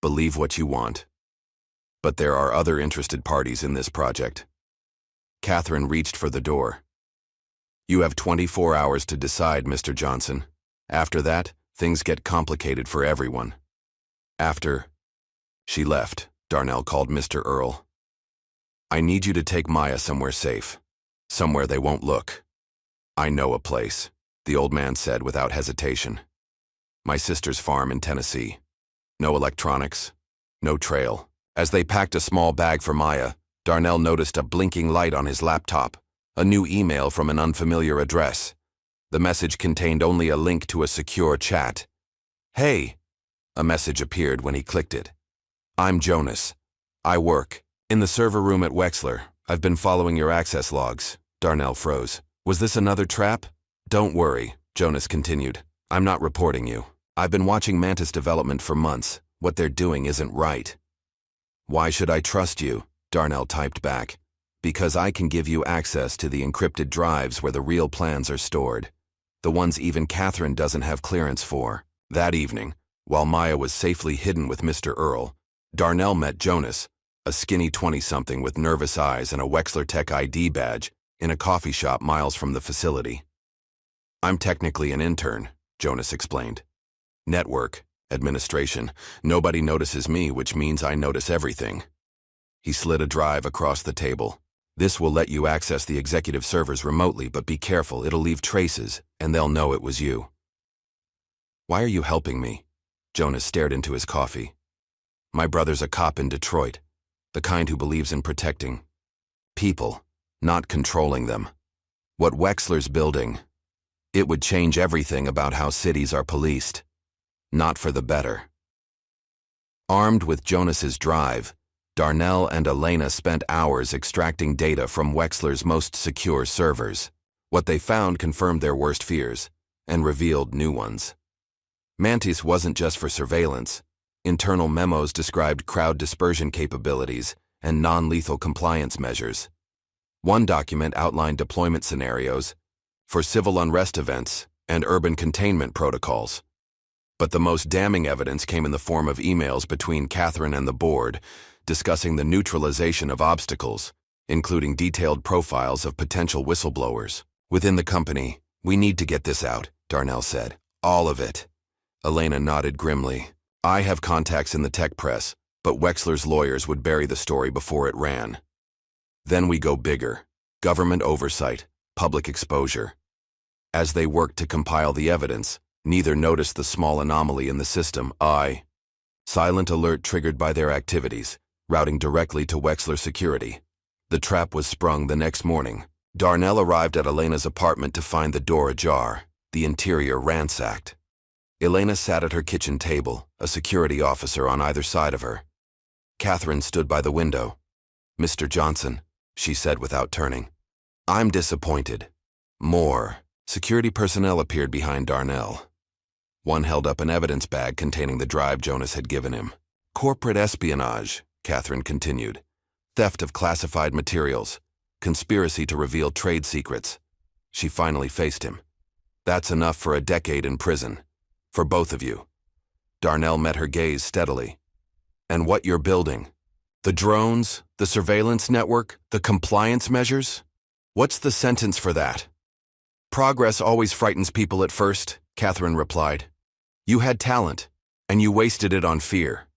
"Believe what you want. But there are other interested parties in this project." Catherine reached for the door. "You have 24 hours to decide, Mr. Johnson. After that, things get complicated for everyone." After she left, Darnell called Mr. Earl. "I need you to take Maya somewhere safe. Somewhere they won't look." "I know a place," the old man said without hesitation. "My sister's farm in Tennessee. No electronics, no trail." As they packed a small bag for Maya, Darnell noticed a blinking light on his laptop, a new email from an unfamiliar address. The message contained only a link to a secure chat. "Hey," a message appeared when he clicked it. "I'm Jonas. I work in the server room at Wexler. I've been following your access logs." Darnell froze. "Was this another trap?" "Don't worry," Jonas continued. "I'm not reporting you. I've been watching Mantis development for months. What they're doing isn't right." "Why should I trust you?" Darnell typed back. "Because I can give you access to the encrypted drives where the real plans are stored. The ones even Catherine doesn't have clearance for." That evening, while Maya was safely hidden with Mr. Earl, Darnell met Jonas, a skinny 20-something with nervous eyes and a Wexler Tech ID badge, in a coffee shop miles from the facility. "I'm technically an intern," Jonas explained. "Network, administration. Nobody notices me, which means I notice everything." He slid a drive across the table. "This will let you access the executive servers remotely, but be careful, it'll leave traces, and they'll know it was you." "Why are you helping me?" Jonas stared into his coffee. "My brother's a cop in Detroit, the kind who believes in protecting people, not controlling them. What Wexler's building, it would change everything about how cities are policed. Not for the better." Armed with Jonas's drive, Darnell and Elena spent hours extracting data from Wexler's most secure servers. What they found confirmed their worst fears and revealed new ones. Mantis wasn't just for surveillance. Internal memos described crowd dispersion capabilities and non-lethal compliance measures. One document outlined deployment scenarios for civil unrest events and urban containment protocols. But the most damning evidence came in the form of emails between Catherine and the board, discussing the neutralization of obstacles, including detailed profiles of potential whistleblowers. "Within the company, we need to get this out," Darnell said. "All of it." Elena nodded grimly. I have contacts in the tech press, but Wexler's lawyers would bury the story before it ran. Then we go bigger. Government oversight, public exposure. As they worked to compile the evidence, neither noticed the small anomaly in the system. Silent alert triggered by their activities, routing directly to Wexler security. The trap was sprung the next morning. Darnell arrived at Elena's apartment to find the door ajar, the interior ransacked. Elena sat at her kitchen table, a security officer on either side of her. Catherine stood by the window. "Mr. Johnson," she said without turning. "I'm disappointed." More. Security personnel appeared behind Darnell. One held up an evidence bag containing the drive Jonas had given him. "Corporate espionage," Catherine continued. "Theft of classified materials. Conspiracy to reveal trade secrets." She finally faced him. "That's enough for a decade in prison. For both of you." Darnell met her gaze steadily. "And what you're building? The drones, the surveillance network, the compliance measures? What's the sentence for that?" "Progress always frightens people at first," Catherine replied. "You had talent, and you wasted it on fear."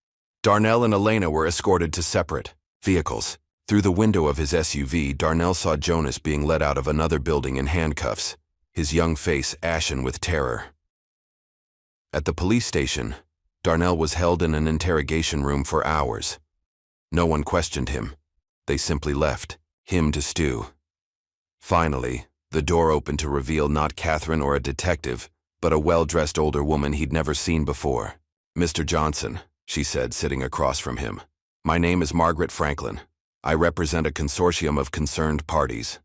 Darnell and Elena were escorted to separate vehicles. Through the window of his SUV, Darnell saw Jonas being led out of another building in handcuffs, his young face ashen with terror. At the police station, Darnell was held in an interrogation room for hours. No one questioned him. They simply left, him to stew. Finally, the door opened to reveal not Catherine or a detective, but a well-dressed older woman he'd never seen before. "Mr. Johnson," she said, sitting across from him. "My name is Margaret Franklin. I represent a consortium of concerned parties."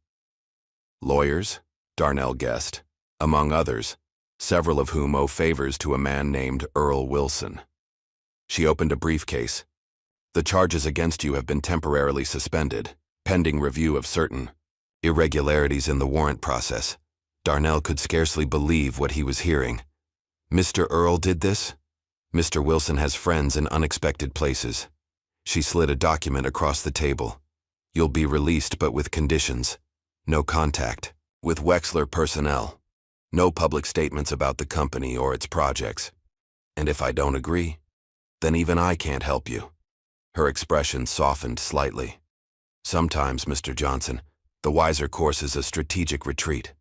"Lawyers?" Darnell guessed. "Among others, several of whom owe favors to a man named Earl Wilson." She opened a briefcase. "The charges against you have been temporarily suspended, pending review of certain irregularities in the warrant process." Darnell could scarcely believe what he was hearing. "Mr. Earl did this? Mr. Wilson has friends in unexpected places." She slid a document across the table. "You'll be released, but with conditions. No contact with Wexler personnel. No public statements about the company or its projects. And if I don't agree, then even I can't help you." Her expression softened slightly. "Sometimes, Mr. Johnson, the wiser course is a strategic retreat."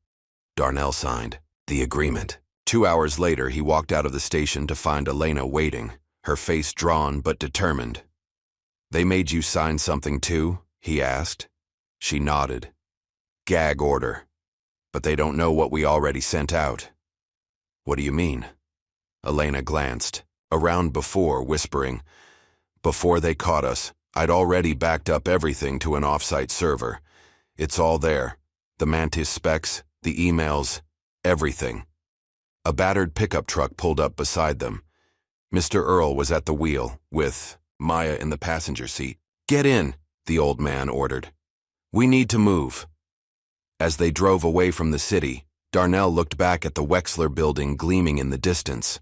Darnell signed the agreement. 2 hours later, he walked out of the station to find Elena waiting, her face drawn but determined. "They made you sign something too?" he asked. She nodded. "Gag order. But they don't know what we already sent out." "What do you mean?" Elena glanced around before, whispering, "Before they caught us, I'd already backed up everything to an off-site server. It's all there. The Mantis specs, the emails, everything." A battered pickup truck pulled up beside them. Mr. Earl was at the wheel, with Maya in the passenger seat. "Get in," the old man ordered. "We need to move." As they drove away from the city, Darnell looked back at the Wexler building gleaming in the distance.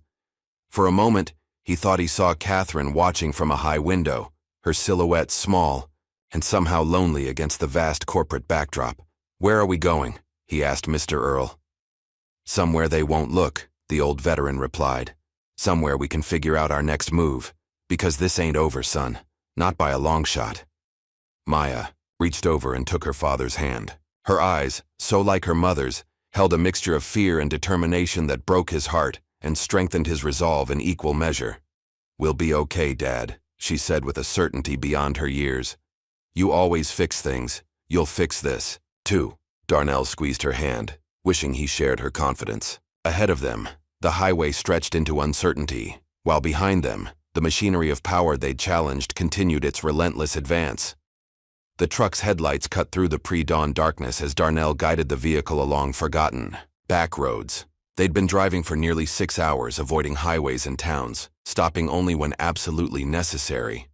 For a moment, he thought he saw Catherine watching from a high window, her silhouette small and somehow lonely against the vast corporate backdrop. "Where are we going?" he asked Mr. Earl. "Somewhere they won't look," the old veteran replied. "Somewhere we can figure out our next move. Because this ain't over, son. Not by a long shot." Maya reached over and took her father's hand. Her eyes, so like her mother's, held a mixture of fear and determination that broke his heart and strengthened his resolve in equal measure. "We'll be okay, Dad," she said with a certainty beyond her years. "You always fix things. You'll fix this, too." Darnell squeezed her hand, wishing he shared her confidence. Ahead of them, the highway stretched into uncertainty, while behind them, the machinery of power they'd challenged continued its relentless advance. The truck's headlights cut through the pre-dawn darkness as Darnell guided the vehicle along forgotten back roads. They'd been driving for nearly 6 hours, avoiding highways and towns, stopping only when absolutely necessary.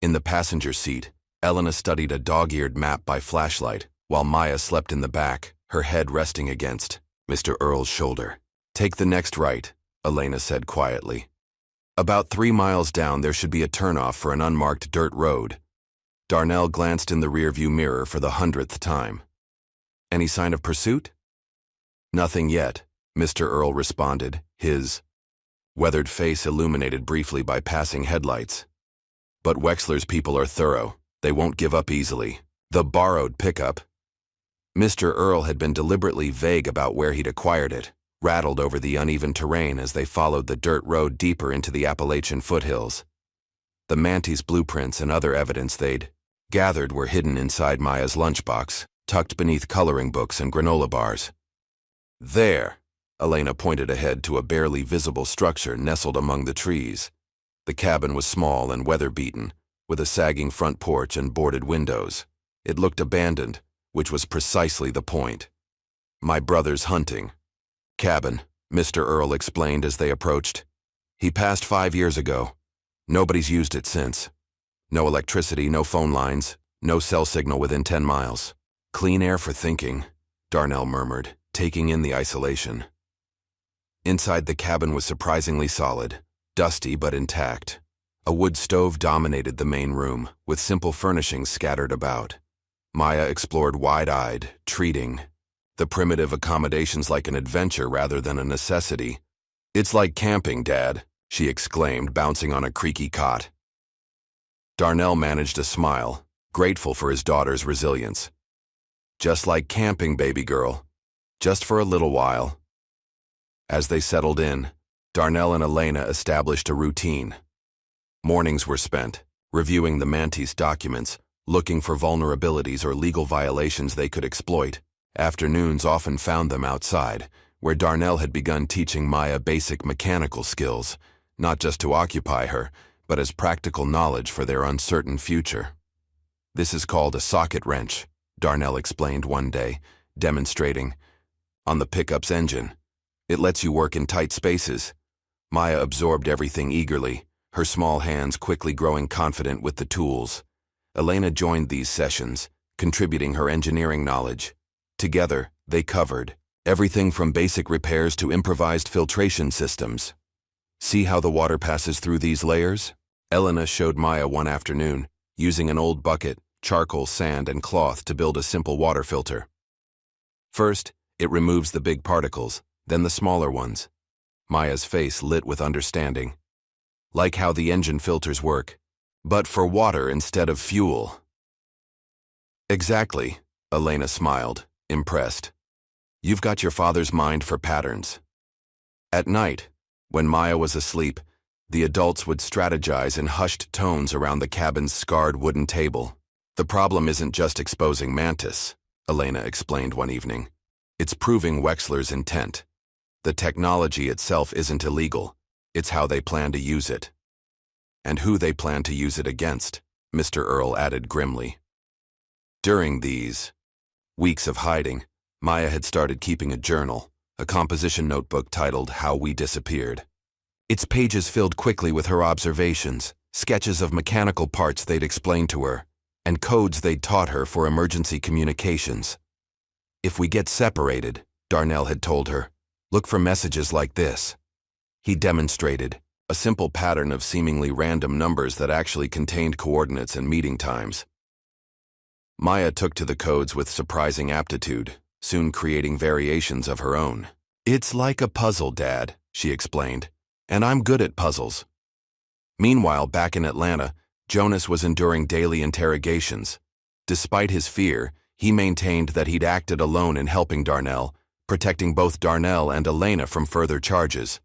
In the passenger seat, Elena studied a dog-eared map by flashlight, while Maya slept in the back, her head resting against Mr. Earl's shoulder. "Take the next right," Elena said quietly. About 3 miles down, there should be a turnoff for an unmarked dirt road. Darnell glanced in the rearview mirror for the 100th time. "Any sign of pursuit?" "Nothing yet," Mr. Earl responded, his weathered face illuminated briefly by passing headlights. But Wexler's people are thorough. They won't give up easily. The borrowed pickup. Mr. Earl had been deliberately vague about where he'd acquired it, rattled over the uneven terrain as they followed the dirt road deeper into the Appalachian foothills. The Mantis blueprints and other evidence they'd gathered were hidden inside Maya's lunchbox, tucked beneath coloring books and granola bars. There, Elena pointed ahead to a barely visible structure nestled among the trees. The cabin was small and weather-beaten, with a sagging front porch and boarded windows. It looked abandoned, which was precisely the point. My brother's hunting cabin, Mr. Earl explained as they approached. He passed 5 years ago. Nobody's used it since. No electricity, no phone lines, no cell signal within 10 miles. Clean air for thinking, Darnell murmured, taking in the isolation. Inside the cabin was surprisingly solid, dusty but intact. A wood stove dominated the main room, with simple furnishings scattered about. Maya explored wide-eyed, treating the primitive accommodations like an adventure rather than a necessity. "It's like camping, Dad," she exclaimed, bouncing on a creaky cot. Darnell managed a smile, grateful for his daughter's resilience. "Just like camping, baby girl. Just for a little while." As they settled in, Darnell and Elena established a routine. Mornings were spent reviewing the Mantis documents, looking for vulnerabilities or legal violations they could exploit. Afternoons often found them outside, where Darnell had begun teaching Maya basic mechanical skills, not just to occupy her, but as practical knowledge for their uncertain future. "This is called a socket wrench," Darnell explained one day, demonstrating. "On the pickup's engine. It lets you work in tight spaces." Maya absorbed everything eagerly, her small hands quickly growing confident with the tools. Elena joined these sessions, contributing her engineering knowledge. Together, they covered everything from basic repairs to improvised filtration systems. "See how the water passes through these layers?" Elena showed Maya one afternoon, using an old bucket, charcoal, sand, and cloth to build a simple water filter. First, it removes the big particles, then the smaller ones. Maya's face lit with understanding. "Like how the engine filters work, but for water instead of fuel." "Exactly," Elena smiled, impressed. "You've got your father's mind for patterns." At night, when Maya was asleep, the adults would strategize in hushed tones around the cabin's scarred wooden table. "The problem isn't just exposing Mantis," Elena explained one evening. "It's proving Wexler's intent. The technology itself isn't illegal. It's how they plan to use it. And who they plan to use it against," Mr. Earl added grimly. During these weeks of hiding, Maya had started keeping a journal, a composition notebook titled How We Disappeared. Its pages filled quickly with her observations, sketches of mechanical parts they'd explained to her, and codes they'd taught her for emergency communications. "If we get separated," Darnell had told her, "look for messages like this." He demonstrated a simple pattern of seemingly random numbers that actually contained coordinates and meeting times. Maya took to the codes with surprising aptitude, soon creating variations of her own. "It's like a puzzle, Dad," she explained, "and I'm good at puzzles." Meanwhile, back in Atlanta, Jonas was enduring daily interrogations. Despite his fear, he maintained that he'd acted alone in helping Darnell, protecting both Darnell and Elena from further charges.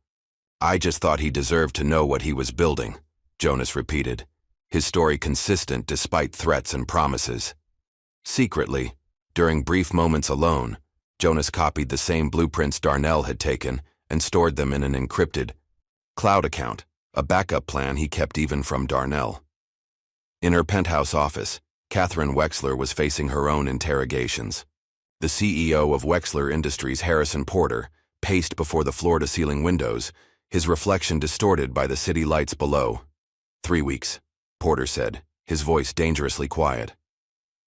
"I just thought he deserved to know what he was building," Jonas repeated, his story consistent despite threats and promises. Secretly, during brief moments alone, Jonas copied the same blueprints Darnell had taken and stored them in an encrypted cloud account, a backup plan he kept even from Darnell. In her penthouse office, Catherine Wexler was facing her own interrogations. The CEO of Wexler Industries, Harrison Porter, paced before the floor-to-ceiling windows, his reflection distorted by the city lights below. 3 weeks, Porter said, his voice dangerously quiet.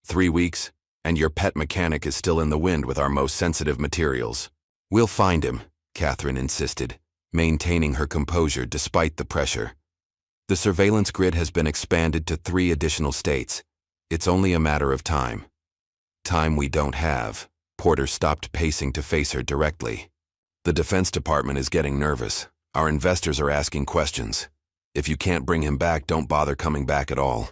3 weeks, and your pet mechanic is still in the wind with our most sensitive materials. "We'll find him," Catherine insisted, maintaining her composure despite the pressure. "The surveillance grid has been expanded to 3 additional states. It's only a matter of time." "Time we don't have." Porter stopped pacing to face her directly. "The Defense Department is getting nervous. Our investors are asking questions. If you can't bring him back, don't bother coming back at all."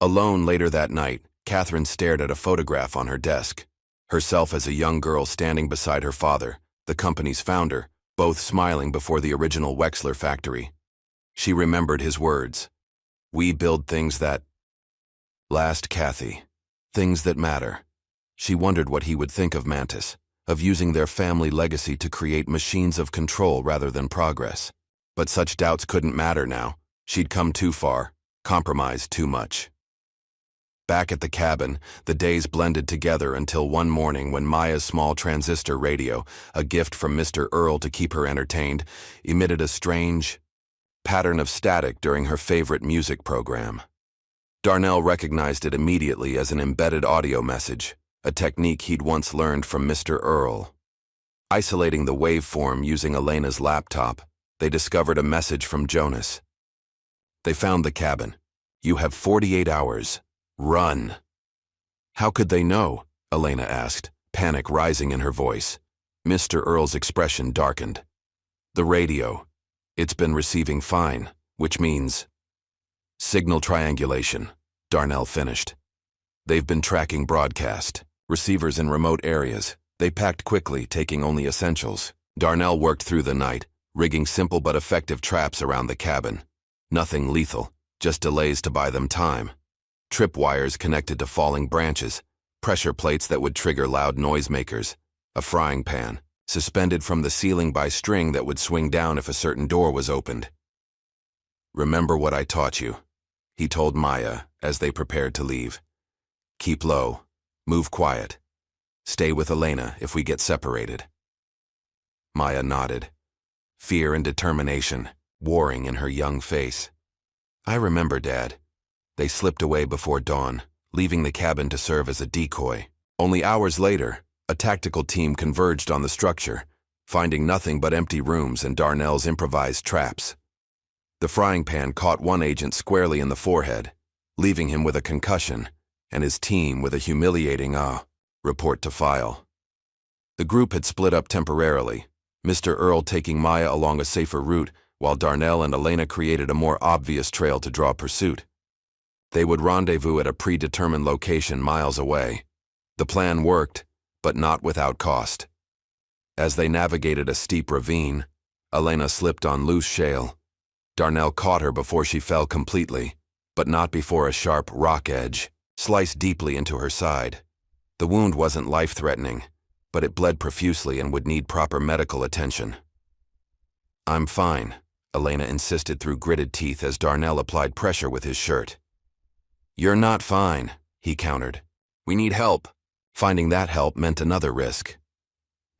Alone later that night, Catherine stared at a photograph on her desk. Herself as a young girl standing beside her father, the company's founder, both smiling before the original Wexler factory. She remembered his words. "We build things that last, Kathy. Things that matter." She wondered what he would think of Mantis, of using their family legacy to create machines of control rather than progress. But such doubts couldn't matter now. She'd come too far, compromised too much. Back at the cabin, the days blended together until one morning when Maya's small transistor radio, a gift from Mr. Earl to keep her entertained, emitted a strange pattern of static during her favorite music program. Darnell recognized it immediately as an embedded audio message, a technique he'd once learned from Mr. Earl. Isolating the waveform using Elena's laptop, they discovered a message from Jonas. They found the cabin. "You have 48 hours. Run." How could they know? Elena asked, panic rising in her voice. Mr. Earl's expression darkened. "The radio. It's been receiving fine, which means—" "Signal triangulation," Darnell finished. "They've been tracking broadcast. Receivers in remote areas. They packed quickly, taking only essentials." Darnell worked through the night, rigging simple but effective traps around the cabin. Nothing lethal, just delays to buy them time. Tripwires connected to falling branches, pressure plates that would trigger loud noisemakers, a frying pan, suspended from the ceiling by string that would swing down if a certain door was opened. "Remember what I taught you," he told Maya as they prepared to leave. "Keep low, move quiet. Stay with Elena if we get separated." Maya nodded, fear and determination warring in her young face. "I remember, Dad." They slipped away before dawn, leaving the cabin to serve as a decoy. Only hours later, a tactical team converged on the structure, finding nothing but empty rooms and Darnell's improvised traps. The frying pan caught one agent squarely in the forehead, leaving him with a concussion, and his team with a humiliating report to file. The group had split up temporarily, Mr. Earl taking Maya along a safer route, while Darnell and Elena created a more obvious trail to draw pursuit. They would rendezvous at a predetermined location miles away. The plan worked, but not without cost. As they navigated a steep ravine, Elena slipped on loose shale. Darnell caught her before she fell completely, but not before a sharp rock edge sliced deeply into her side. The wound wasn't life-threatening, but it bled profusely and would need proper medical attention. "I'm fine," Elena insisted through gritted teeth as Darnell applied pressure with his shirt. "You're not fine," he countered. "We need help." Finding that help meant another risk.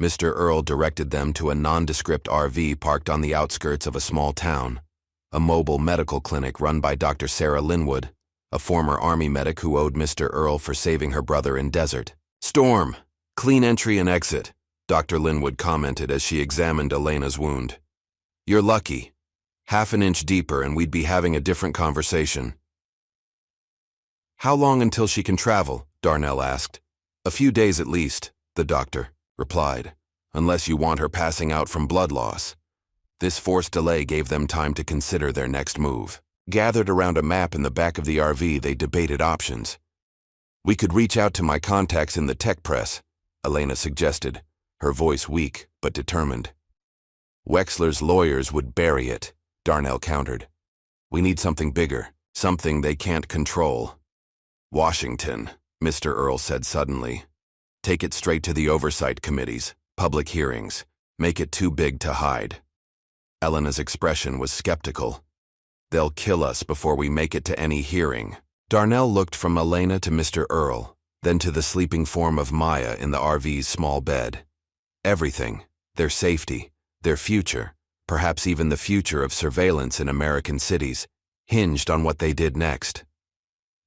Mr. Earl directed them to a nondescript RV parked on the outskirts of a small town, a mobile medical clinic run by Dr. Sarah Linwood, a former Army medic who owed Mr. Earl for saving her brother in desert. "Storm, clean entry and exit," Dr. Linwood commented as she examined Elena's wound. "You're lucky. Half an inch deeper and we'd be having a different conversation." "How long until she can travel?" Darnell asked. "A few days at least," the doctor replied, "unless you want her passing out from blood loss." This forced delay gave them time to consider their next move. Gathered around a map in the back of the RV, they debated options. "We could reach out to my contacts in the tech press," Elena suggested, her voice weak but determined. "Wexler's lawyers would bury it," Darnell countered. "We need something bigger, something they can't control." "Washington," Mr. Earl said suddenly. "Take it straight to the oversight committees, public hearings. Make it too big to hide." Elena's expression was skeptical. "They'll kill us before we make it to any hearing." Darnell looked from Elena to Mr. Earl, then to the sleeping form of Maya in the RV's small bed. Everything, their safety, their future, perhaps even the future of surveillance in American cities, hinged on what they did next.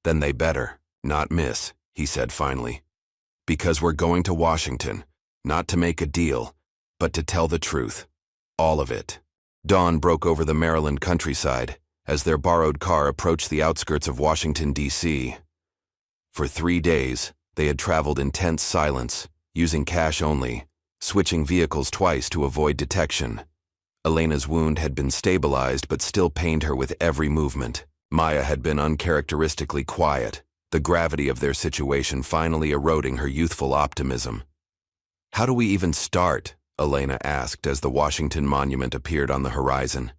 "Then they better not miss," he said finally. "Because we're going to Washington, not to make a deal, but to tell the truth. All of it." Dawn broke over the Maryland countryside as their borrowed car approached the outskirts of Washington, D.C. For 3 days, they had traveled in tense silence, using cash only, switching vehicles twice to avoid detection. Elena's wound had been stabilized but still pained her with every movement. Maya had been uncharacteristically quiet, the gravity of their situation finally eroding her youthful optimism. "How do we even start?" Elena asked as the Washington Monument appeared on the horizon.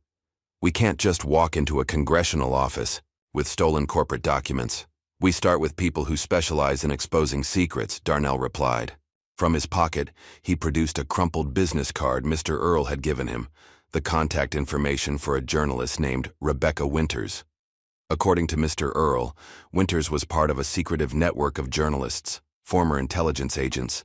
"We can't just walk into a congressional office with stolen corporate documents. We start with people who specialize in exposing secrets," Darnell replied. From his pocket, he produced a crumpled business card Mr. Earl had given him, the contact information for a journalist named Rebecca Winters. According to Mr. Earl, Winters was part of a secretive network of journalists, former intelligence agents,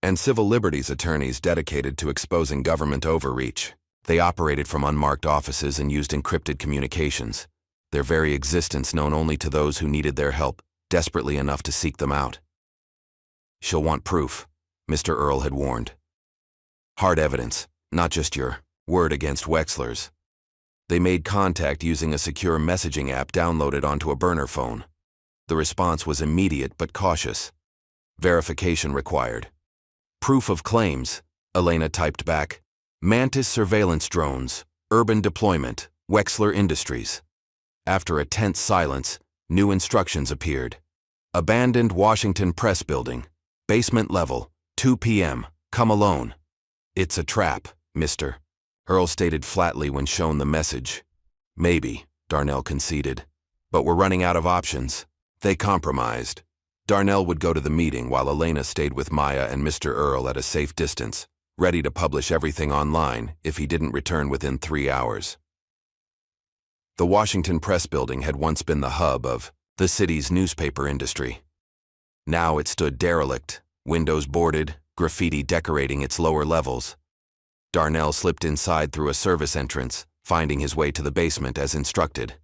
and civil liberties attorneys dedicated to exposing government overreach. They operated from unmarked offices and used encrypted communications, their very existence known only to those who needed their help, desperately enough to seek them out. "She'll want proof," Mr. Earl had warned. "Hard evidence, not just your word against Wexler's." They made contact using a secure messaging app downloaded onto a burner phone. The response was immediate but cautious. "Verification required." "Proof of claims," Elena typed back. "Mantis surveillance drones, urban deployment, Wexler Industries." After a tense silence, new instructions appeared. "Abandoned Washington Press Building, basement level, 2 p.m., come alone." "It's a trap, Mr. Earl stated flatly when shown the message. "Maybe," Darnell conceded. "But we're running out of options." They compromised. Darnell would go to the meeting while Elena stayed with Maya and Mr. Earl at a safe distance, ready to publish everything online if he didn't return within 3 hours. The Washington Press Building had once been the hub of the city's newspaper industry. Now it stood derelict, windows boarded, graffiti decorating its lower levels. Darnell slipped inside through a service entrance, finding his way to the basement as instructed.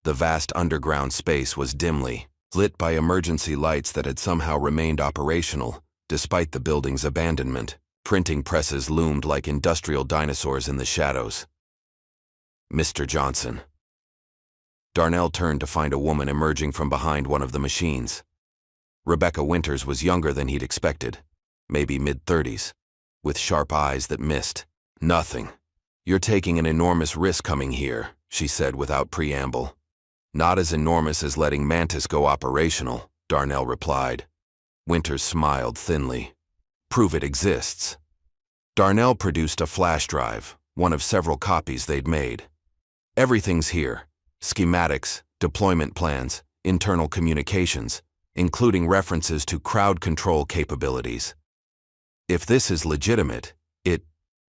The vast underground space was dimly lit by emergency lights that had somehow remained operational, despite the building's abandonment. Printing presses loomed like industrial dinosaurs in the shadows. "Mr. Johnson." Darnell turned to find a woman emerging from behind one of the machines. Rebecca Winters was younger than he'd expected, maybe mid-30s, with sharp eyes that missed. "Nothing. You're taking an enormous risk coming here," she said without preamble. "Not as enormous as letting Mantis go operational," Darnell replied. Winters smiled thinly. "Prove it exists." Darnell produced a flash drive, one of several copies they'd made. "Everything's here. Schematics, deployment plans, internal communications, including references to crowd control capabilities. If this is legitimate, it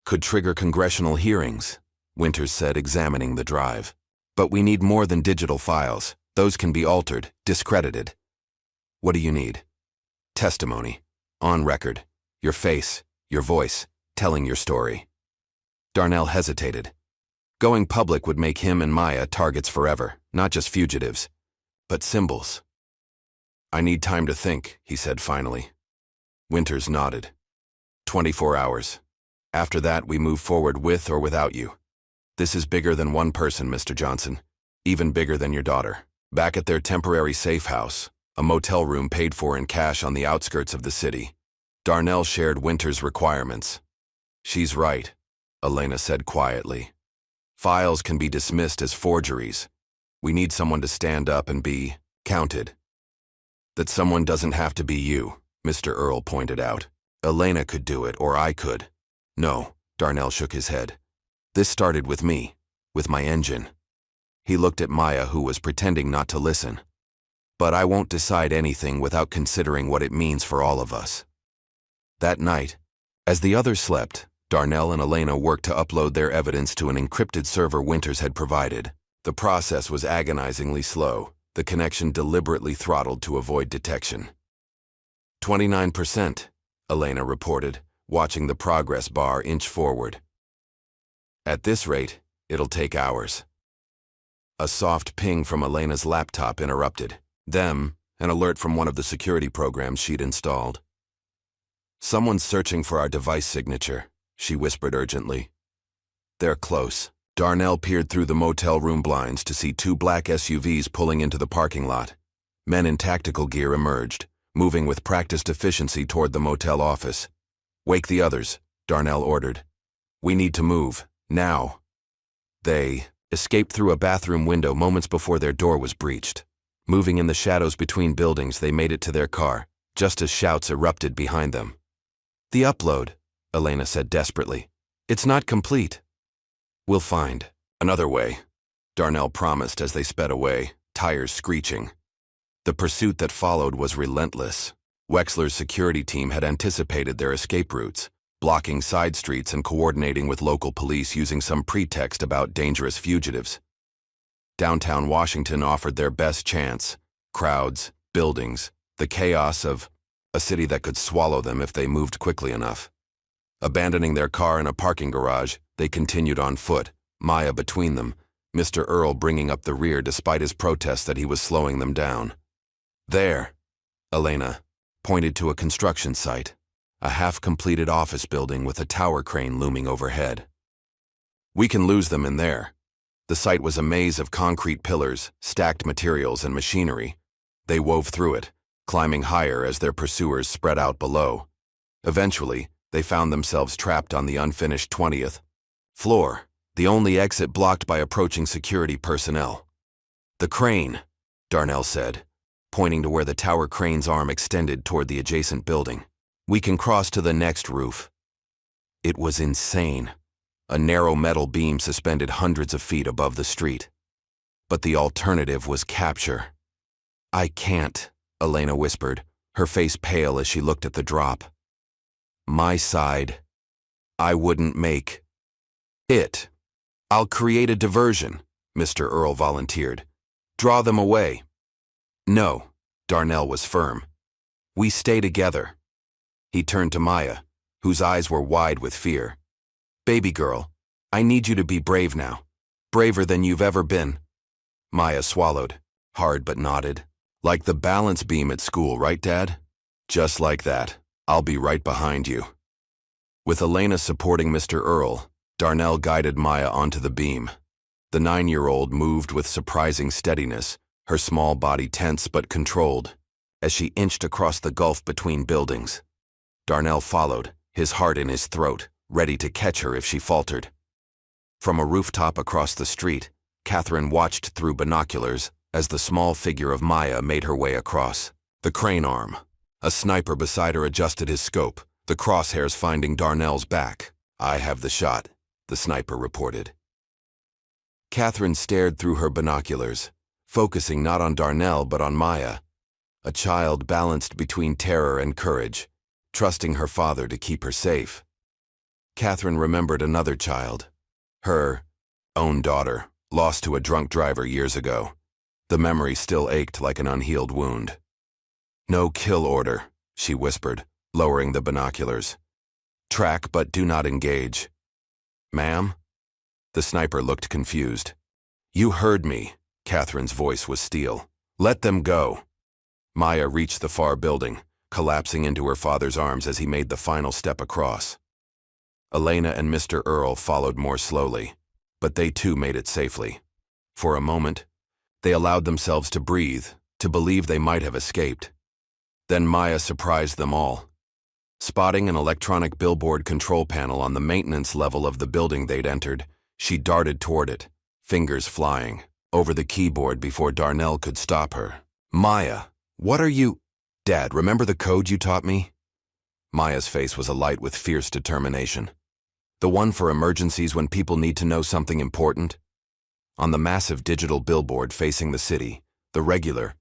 could trigger congressional hearings," Winters said, examining the drive. "But we need more than digital files. Those can be altered, discredited." "What do you need?" "Testimony. On record. Your face, your voice, telling your story." Darnell hesitated. Going public would make him and Maya targets forever, not just fugitives, but symbols. "I need time to think," he said finally. Winters nodded. 24 hours. After that, we move forward with or without you. This is bigger than one person, Mr. Johnson. Even bigger than your daughter." Back at their temporary safe house, a motel room paid for in cash on the outskirts of the city, Darnell shared Winters' requirements. "She's right," Elena said quietly. "Files can be dismissed as forgeries. We need someone to stand up and be counted." "That someone doesn't have to be you," Mr. Earl pointed out. "Elena could do it, or I could." "No," Darnell shook his head. "This started with me, with my engine." He looked at Maya, who was pretending not to listen. "But I won't decide anything without considering what it means for all of us." That night, as the others slept, Darnell and Elena worked to upload their evidence to an encrypted server Winters had provided. The process was agonizingly slow, the connection deliberately throttled to avoid detection. 29%, Elena reported, watching the progress bar inch forward. "At this rate, it'll take hours." A soft ping from Elena's laptop interrupted them, an alert from one of the security programs she'd installed. "Someone's searching for our device signature," she whispered urgently. "They're close." Darnell peered through the motel room blinds to see 2 black SUVs pulling into the parking lot. Men in tactical gear emerged, moving with practiced efficiency toward the motel office. "Wake the others," Darnell ordered. "We need to move, Now. They escaped through a bathroom window moments before their door was breached. Moving in the shadows between buildings, they made it to their car, just as shouts erupted behind them. "The upload," Elena said desperately. "It's not complete." "We'll find another way," Darnell promised as they sped away, tires screeching. The pursuit that followed was relentless. Wexler's security team had anticipated their escape routes, blocking side streets and coordinating with local police using some pretext about dangerous fugitives. Downtown Washington offered their best chance: crowds, buildings, the chaos of a city that could swallow them if they moved quickly enough. Abandoning their car in a parking garage, they continued on foot, Maya between them, Mr. Earl bringing up the rear despite his protests that he was slowing them down. "There," Elena pointed to a construction site, a half-completed office building with a tower crane looming overhead. "We can lose them in there." The site was a maze of concrete pillars, stacked materials, and machinery. They wove through it, climbing higher as their pursuers spread out below. Eventually, they found themselves trapped on the unfinished 20th floor, the only exit blocked by approaching security personnel. "The crane," Darnell said, pointing to where the tower crane's arm extended toward the adjacent building. "We can cross to the next roof." It was insane. A narrow metal beam suspended hundreds of feet above the street. But the alternative was capture. "I can't," Elena whispered, her face pale as she looked at the drop. "My side. I wouldn't make it." "I'll create a diversion," Mr. Earl volunteered. "Draw them away." "No," Darnell was firm. "We stay together." He turned to Maya, whose eyes were wide with fear. "Baby girl, I need you to be brave now. Braver than you've ever been." Maya swallowed, hard but nodded. "Like the balance beam at school, right, Dad?" "Just like that. I'll be right behind you." With Elena supporting Mr. Earl, Darnell guided Maya onto the beam. The 9-year-old moved with surprising steadiness, her small body tense but controlled, as she inched across the gulf between buildings. Darnell followed, his heart in his throat, ready to catch her if she faltered. From a rooftop across the street, Catherine watched through binoculars as the small figure of Maya made her way across. The crane arm. A sniper beside her adjusted his scope, the crosshairs finding Darnell's back. "I have the shot," the sniper reported. Catherine stared through her binoculars, focusing not on Darnell but on Maya, a child balanced between terror and courage, trusting her father to keep her safe. Catherine remembered another child, her own daughter, lost to a drunk driver years ago. The memory still ached like an unhealed wound. "No kill order," she whispered, lowering the binoculars. "Track but do not engage." "Ma'am?" The sniper looked confused. "You heard me," Catherine's voice was steel. "Let them go." Maya reached the far building, collapsing into her father's arms as he made the final step across. Elena and Mr. Earl followed more slowly, but they too made it safely. For a moment, they allowed themselves to breathe, to believe they might have escaped. Then Maya surprised them all. Spotting an electronic billboard control panel on the maintenance level of the building they'd entered, she darted toward it, fingers flying, over the keyboard before Darnell could stop her. "Maya, what are you—" "Dad, remember the code you taught me?" Maya's face was alight with fierce determination. "The one for emergencies when people need to know something important?" On the massive digital billboard facing the city, the regular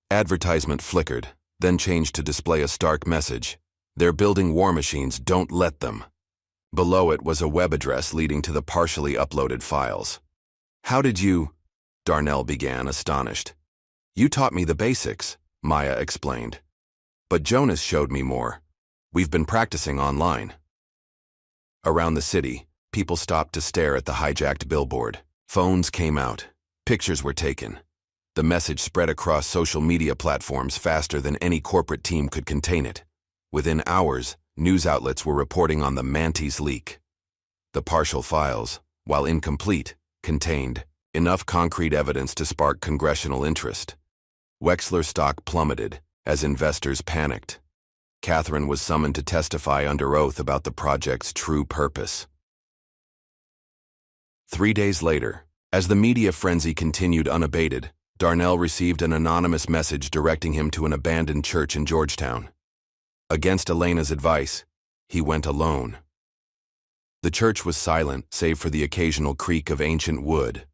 advertisement flickered, then changed to display a stark message. "They're building war machines, don't let them." Below it was a web address leading to the partially uploaded files. "How did you—" Darnell began, astonished. "You taught me the basics," Maya explained. "But Jonas showed me more. We've been practicing online." Around the city, people stopped to stare at the hijacked billboard. Phones came out. Pictures were taken. The message spread across social media platforms faster than any corporate team could contain it. Within hours, news outlets were reporting on the Mantis leak. The partial files, while incomplete, contained enough concrete evidence to spark congressional interest. Wexler stock plummeted as investors panicked. Catherine was summoned to testify under oath about the project's true purpose. 3 days later, as the media frenzy continued unabated, Darnell received an anonymous message directing him to an abandoned church in Georgetown. Against Elena's advice, he went alone. The church was silent, save for the occasional creak of ancient wood.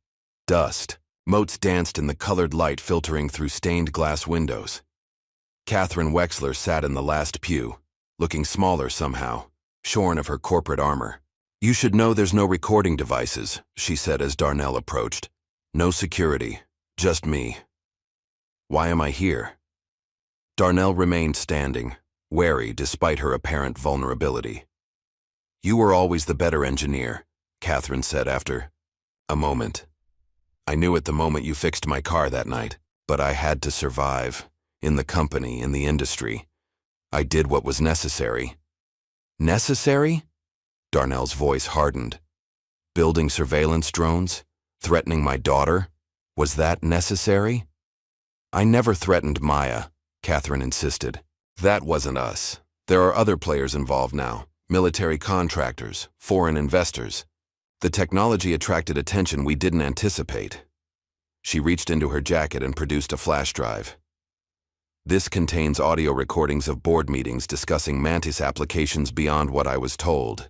Dust. Motes danced in the colored light filtering through stained glass windows. Catherine Wexler sat in the last pew, looking smaller somehow, shorn of her corporate armor. "You should know there's no recording devices," she said as Darnell approached. "No security, just me." "Why am I here?" Darnell remained standing, wary despite her apparent vulnerability. "You were always the better engineer," Catherine said after a moment. "I knew it the moment you fixed my car that night, but I had to survive. In the company, in the industry. I did what was necessary." "Necessary?" Darnell's voice hardened. "Building surveillance drones? Threatening my daughter? Was that necessary?" "I never threatened Maya," Catherine insisted. "That wasn't us. There are other players involved now. Military contractors, foreign investors. The technology attracted attention we didn't anticipate." She reached into her jacket and produced a flash drive. "This contains audio recordings of board meetings discussing Mantis applications beyond what I was told,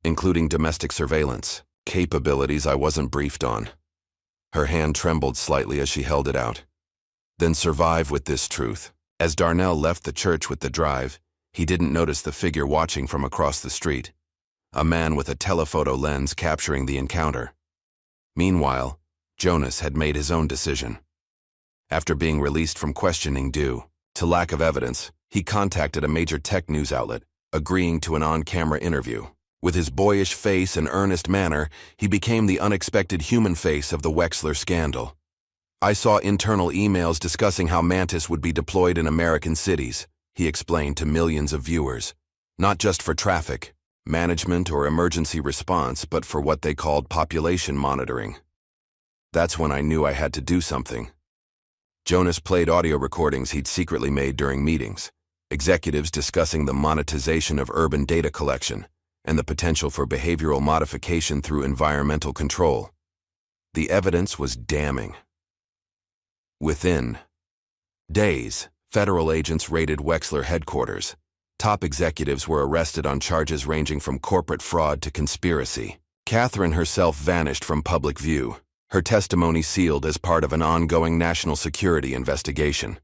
including domestic surveillance, capabilities I wasn't briefed on." Her hand trembled slightly as she held it out. "Then survive with this truth." As Darnell left the church with the drive, he didn't notice the figure watching from across the street, a man with a telephoto lens capturing the encounter. Meanwhile, Jonas had made his own decision. After being released from questioning due to lack of evidence, he contacted a major tech news outlet, agreeing to an on-camera interview. With his boyish face and earnest manner, he became the unexpected human face of the Wexler scandal. "I saw internal emails discussing how Mantis would be deployed in American cities," he explained to millions of viewers. "Not just for traffic, management, or emergency response, but for what they called population monitoring." That's when I knew I had to do something. Jonas played audio recordings he'd secretly made during meetings, executives discussing the monetization of urban data collection and the potential for behavioral modification through environmental control. The evidence was damning. Within days, federal agents raided Wexler headquarters. Top executives were arrested on charges ranging from corporate fraud to conspiracy. Catherine herself vanished from public view, her testimony sealed as part of an ongoing national security investigation.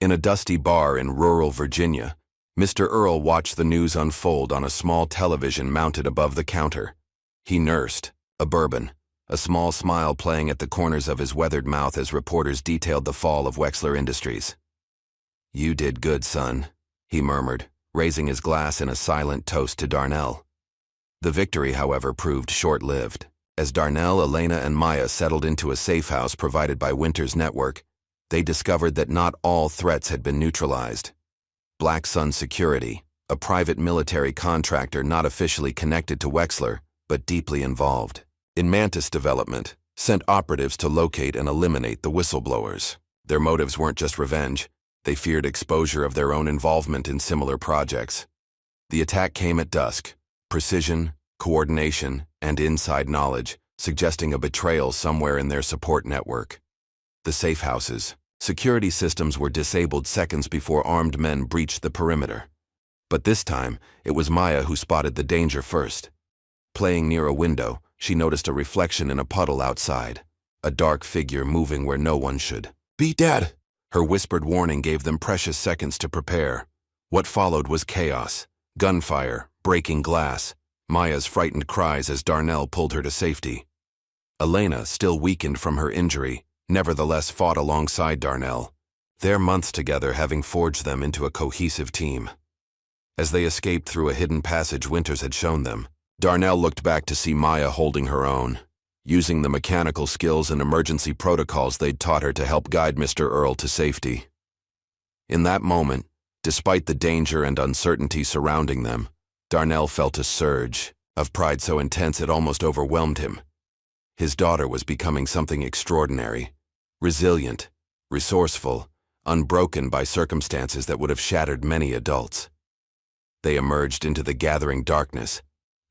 In a dusty bar in rural Virginia, Mr. Earl watched the news unfold on a small television mounted above the counter. He nursed a bourbon, a small smile playing at the corners of his weathered mouth as reporters detailed the fall of Wexler Industries. "You did good, son," he murmured, raising his glass in a silent toast to Darnell. The victory, however, proved short-lived. As Darnell, Elena, and Maya settled into a safe house provided by Winters Network, they discovered that not all threats had been neutralized. Black Sun Security, a private military contractor not officially connected to Wexler, but deeply involved in Mantis development, sent operatives to locate and eliminate the whistleblowers. Their motives weren't just revenge. They feared exposure of their own involvement in similar projects. The attack came at dusk. Precision, coordination, and inside knowledge, suggesting a betrayal somewhere in their support network. The safe houses, security systems were disabled seconds before armed men breached the perimeter. But this time, it was Maya who spotted the danger first. Playing near a window, she noticed a reflection in a puddle outside, a dark figure moving where no one should be. "Dad!" Her whispered warning gave them precious seconds to prepare. What followed was chaos, gunfire, breaking glass, Maya's frightened cries as Darnell pulled her to safety. Elena, still weakened from her injury, nevertheless fought alongside Darnell, their months together having forged them into a cohesive team. As they escaped through a hidden passage Winters had shown them, Darnell looked back to see Maya holding her own, using the mechanical skills and emergency protocols they'd taught her to help guide Mr. Earl to safety. In that moment, despite the danger and uncertainty surrounding them, Darnell felt a surge of pride so intense it almost overwhelmed him. His daughter was becoming something extraordinary, resilient, resourceful, unbroken by circumstances that would have shattered many adults. They emerged into the gathering darkness,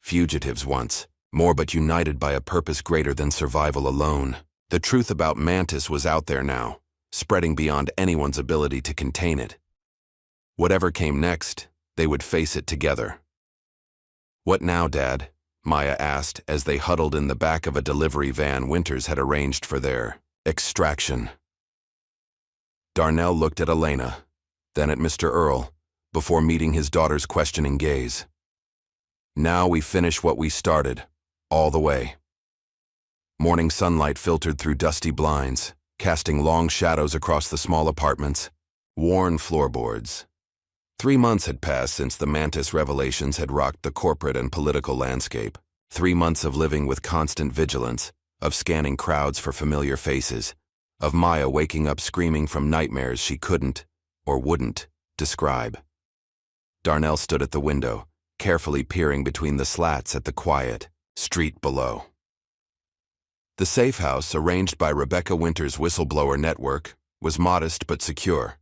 fugitives once, more but united by a purpose greater than survival alone. The truth about Mantis was out there now, spreading beyond anyone's ability to contain it. Whatever came next, they would face it together. "What now, Dad?" Maya asked as they huddled in the back of a delivery van Winters had arranged for their extraction. Darnell looked at Elena, then at Mr. Earl, before meeting his daughter's questioning gaze. "Now we finish what we started, all the way." Morning sunlight filtered through dusty blinds, casting long shadows across the small apartments, worn floorboards. 3 months had passed since the Mantis revelations had rocked the corporate and political landscape. 3 months of living with constant vigilance, of scanning crowds for familiar faces, of Maya waking up screaming from nightmares she couldn't, or wouldn't, describe. Darnell stood at the window, carefully peering between the slats at the quiet street below. The safe house, arranged by Rebecca Winters' whistleblower network, was modest but secure.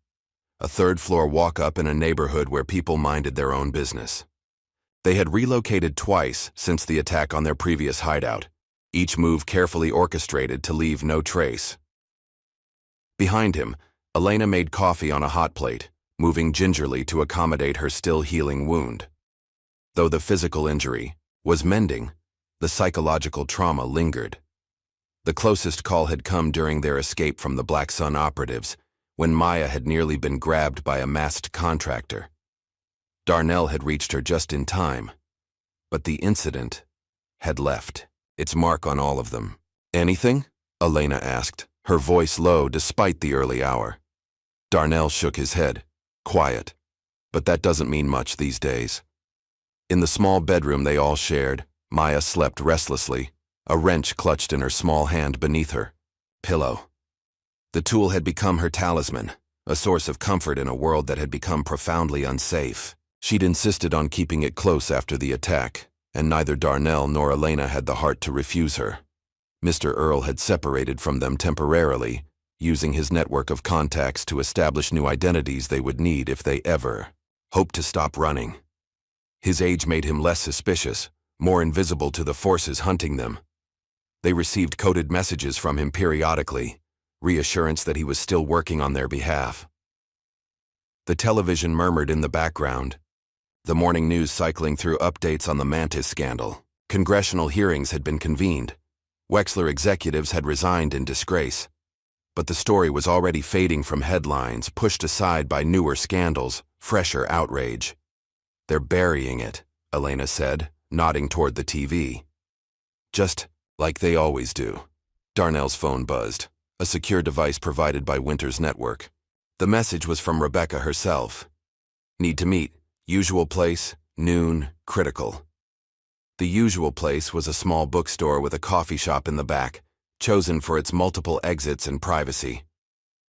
A third-floor walk-up in a neighborhood where people minded their own business. They had relocated twice since the attack on their previous hideout, each move carefully orchestrated to leave no trace. Behind him, Elena made coffee on a hot plate, moving gingerly to accommodate her still-healing wound. Though the physical injury was mending, the psychological trauma lingered. The closest call had come during their escape from the Black Sun operatives, when Maya had nearly been grabbed by a masked contractor. Darnell had reached her just in time, but the incident had left its mark on all of them. "Anything?" Elena asked, her voice low despite the early hour. Darnell shook his head, quiet, but that doesn't mean much these days. In the small bedroom they all shared, Maya slept restlessly, a wrench clutched in her small hand beneath her pillow. The tool had become her talisman, a source of comfort in a world that had become profoundly unsafe. She'd insisted on keeping it close after the attack, and neither Darnell nor Elena had the heart to refuse her. Mr. Earl had separated from them temporarily, using his network of contacts to establish new identities they would need if they ever hoped to stop running. His age made him less suspicious, more invisible to the forces hunting them. They received coded messages from him periodically, reassurance that he was still working on their behalf. The television murmured in the background, the morning news cycling through updates on the Mantis scandal. Congressional hearings had been convened. Wexler executives had resigned in disgrace. But the story was already fading from headlines, pushed aside by newer scandals, fresher outrage. "They're burying it," Elena said, nodding toward the TV. "Just like they always do." Darnell's phone buzzed, a secure device provided by Winters' network. The message was from Rebecca herself. "Need to meet. Usual place, noon, critical." The usual place was a small bookstore with a coffee shop in the back, chosen for its multiple exits and privacy.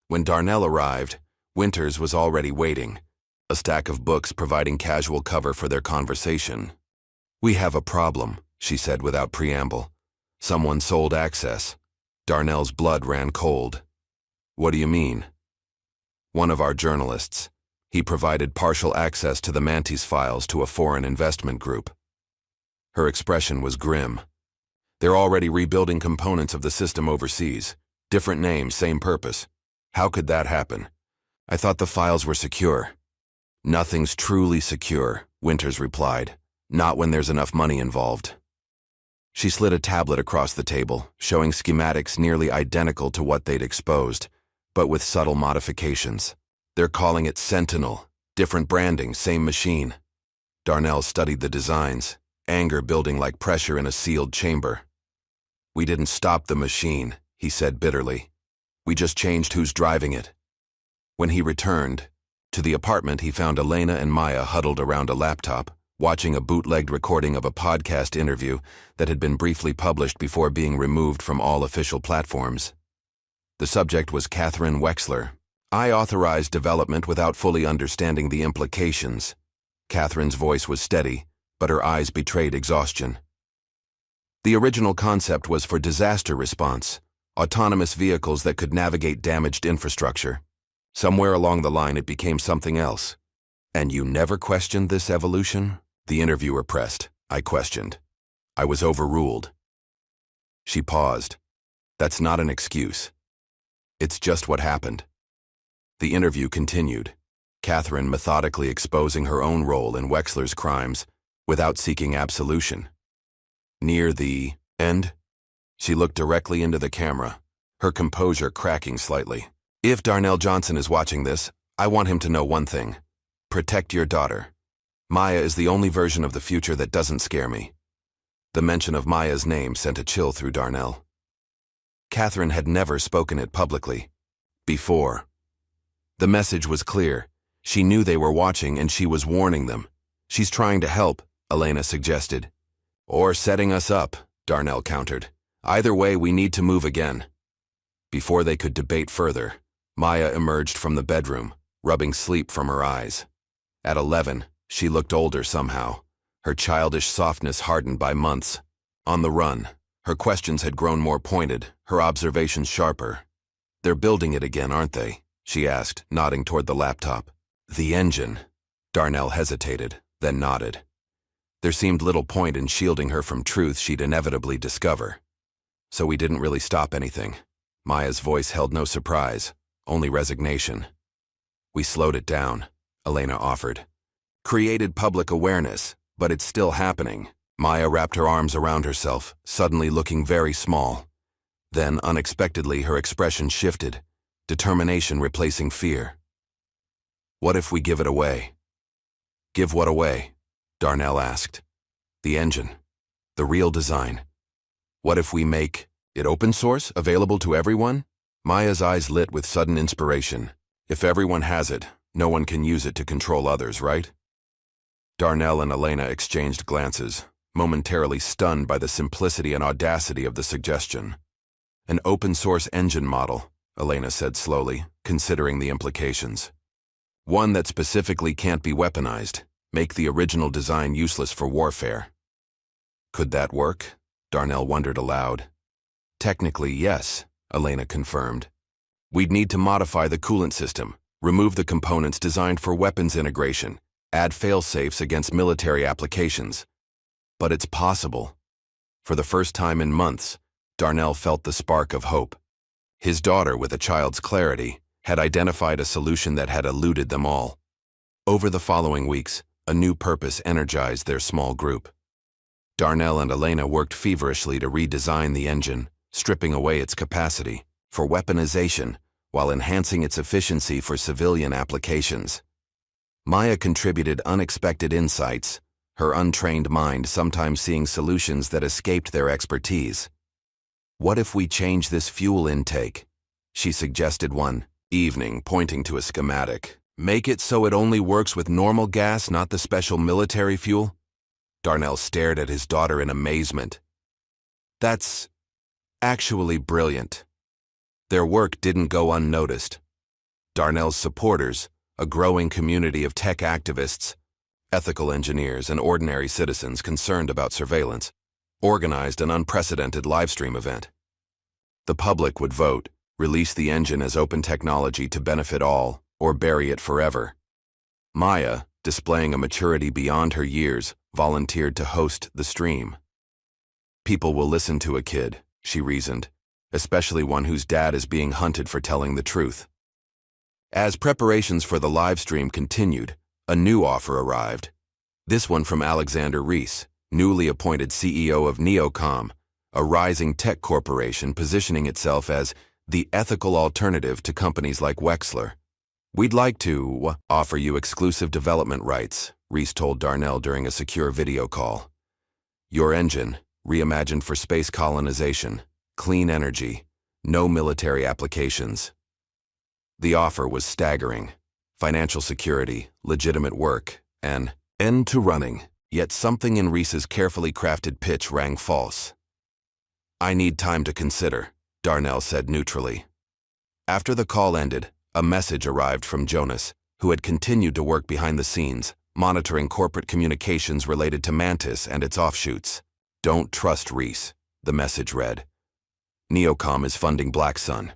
When Darnell arrived, Winters was already waiting, a stack of books providing casual cover for their conversation. "We have a problem," she said without preamble. "Someone sold access." Darnell's blood ran cold. "What do you mean?" "One of our journalists. He provided partial access to the Mantis files to a foreign investment group." Her expression was grim. "They're already rebuilding components of the system overseas. Different name, same purpose. How could that happen? I thought the files were secure." "Nothing's truly secure," Winters replied. "Not when there's enough money involved." She slid a tablet across the table, showing schematics nearly identical to what they'd exposed, but with subtle modifications. "They're calling it Sentinel. Different branding, same machine." Darnell studied the designs, anger building like pressure in a sealed chamber. "We didn't stop the machine," he said bitterly. "We just changed who's driving it." When he returned to the apartment, he found Elena and Maya huddled around a laptop, watching a bootlegged recording of a podcast interview that had been briefly published before being removed from all official platforms. The subject was Catherine Wexler. "I authorized development without fully understanding the implications." Catherine's voice was steady, but her eyes betrayed exhaustion. "The original concept was for disaster response, autonomous vehicles that could navigate damaged infrastructure. Somewhere along the line it became something else." "And you never questioned this evolution?" The interviewer pressed. "I questioned. I was overruled. She paused. That's not an excuse. It's just what happened. The interview continued, Catherine methodically exposing her own role in Wexler's crimes without seeking absolution. Near the end, she looked directly into the camera, her composure cracking slightly. If Darnell Johnson is watching this, I want him to know one thing. Protect your daughter. Maya is the only version of the future that doesn't scare me. The mention of Maya's name sent a chill through Darnell. Catherine had never spoken it publicly. Before. The message was clear. She knew they were watching and she was warning them. She's trying to help, Elena suggested. Or setting us up, Darnell countered. Either way, we need to move again. Before they could debate further, Maya emerged from the bedroom, rubbing sleep from her eyes. At 11, she looked older somehow, her childish softness hardened by months. On the run, her questions had grown more pointed, her observations sharper. They're building it again, aren't they? She asked, nodding toward the laptop. The engine. Darnell hesitated, then nodded. There seemed little point in shielding her from truth she'd inevitably discover. So we didn't really stop anything. Maya's voice held no surprise, only resignation. We slowed it down, Elena offered. Created public awareness, but it's still happening. Maya wrapped her arms around herself, suddenly looking very small. Then, unexpectedly, her expression shifted, determination replacing fear. What if we give it away? Give what away? Darnell asked. The engine. The real design. What if we make it open source, available to everyone? Maya's eyes lit with sudden inspiration. If everyone has it, no one can use it to control others, right? Darnell and Elena exchanged glances, momentarily stunned by the simplicity and audacity of the suggestion. An open-source engine model, Elena said slowly, considering the implications. One that specifically can't be weaponized, make the original design useless for warfare. Could that work? Darnell wondered aloud. Technically, yes, Elena confirmed. We'd need to modify the coolant system, remove the components designed for weapons integration, add fail-safes against military applications. But it's possible. For the first time in months, Darnell felt the spark of hope. His daughter, with a child's clarity, had identified a solution that had eluded them all. Over the following weeks, a new purpose energized their small group. Darnell and Elena worked feverishly to redesign the engine, stripping away its capacity for weaponization while enhancing its efficiency for civilian applications. Maya contributed unexpected insights, her untrained mind sometimes seeing solutions that escaped their expertise. What if we change this fuel intake? She suggested one evening, pointing to a schematic. Make it so it only works with normal gas, not the special military fuel? Darnell stared at his daughter in amazement. That's actually brilliant. Their work didn't go unnoticed. Darnell's supporters, a growing community of tech activists, ethical engineers, and ordinary citizens concerned about surveillance, organized an unprecedented livestream event. The public would vote, release the engine as open technology to benefit all, or bury it forever. Maya, displaying a maturity beyond her years, volunteered to host the stream. People will listen to a kid, she reasoned, especially one whose dad is being hunted for telling the truth. As preparations for the live stream continued, a new offer arrived. This one from Alexander Reese, newly appointed CEO of Neocom, a rising tech corporation positioning itself as the ethical alternative to companies like Wexler. We'd like to offer you exclusive development rights, Reese told Darnell during a secure video call. Your engine, reimagined for space colonization, clean energy, no military applications. The offer was staggering. Financial security, legitimate work, and end to running. Yet something in Reese's carefully crafted pitch rang false. I need time to consider, Darnell said neutrally. After the call ended, a message arrived from Jonas, who had continued to work behind the scenes, monitoring corporate communications related to Mantis and its offshoots. Don't trust Reese, the message read. Neocom is funding Black Sun.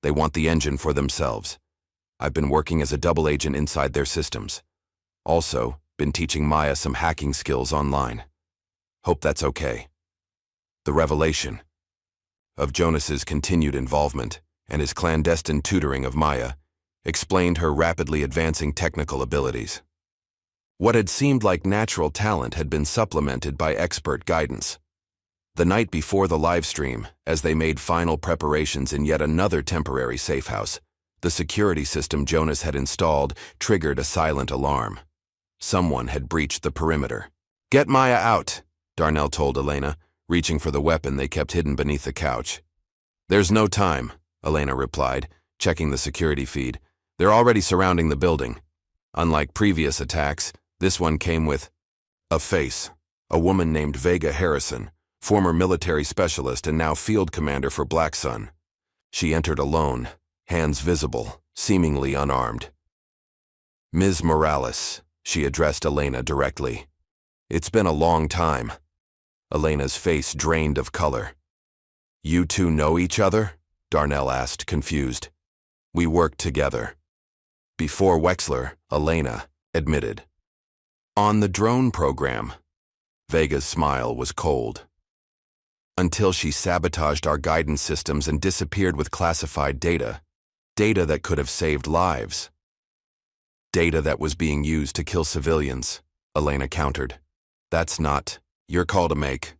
They want the engine for themselves. I've been working as a double agent inside their systems. Also, been teaching Maya some hacking skills online. Hope that's okay. The revelation of Jonas's continued involvement and his clandestine tutoring of Maya explained her rapidly advancing technical abilities. What had seemed like natural talent had been supplemented by expert guidance. The night before the livestream, as they made final preparations in yet another temporary safe house, the security system Jonas had installed triggered a silent alarm. Someone had breached the perimeter. "Get Maya out," Darnell told Elena, reaching for the weapon they kept hidden beneath the couch. "There's no time," Elena replied, checking the security feed. "They're already surrounding the building." Unlike previous attacks, this one came with a face, a woman named Vega Harrison, former military specialist and now field commander for Black Sun. She entered alone, hands visible, seemingly unarmed. "Ms. Morales," she addressed Elena directly. "It's been a long time." Elena's face drained of color. "You two know each other?" Darnell asked, confused. "We worked together." "Before Wexler," Elena admitted. "On the drone program." Vega's smile was cold. "Until she sabotaged our guidance systems and disappeared with classified data. Data that could have saved lives. Data that was being used to kill civilians," Elena countered. "That's not your call to make."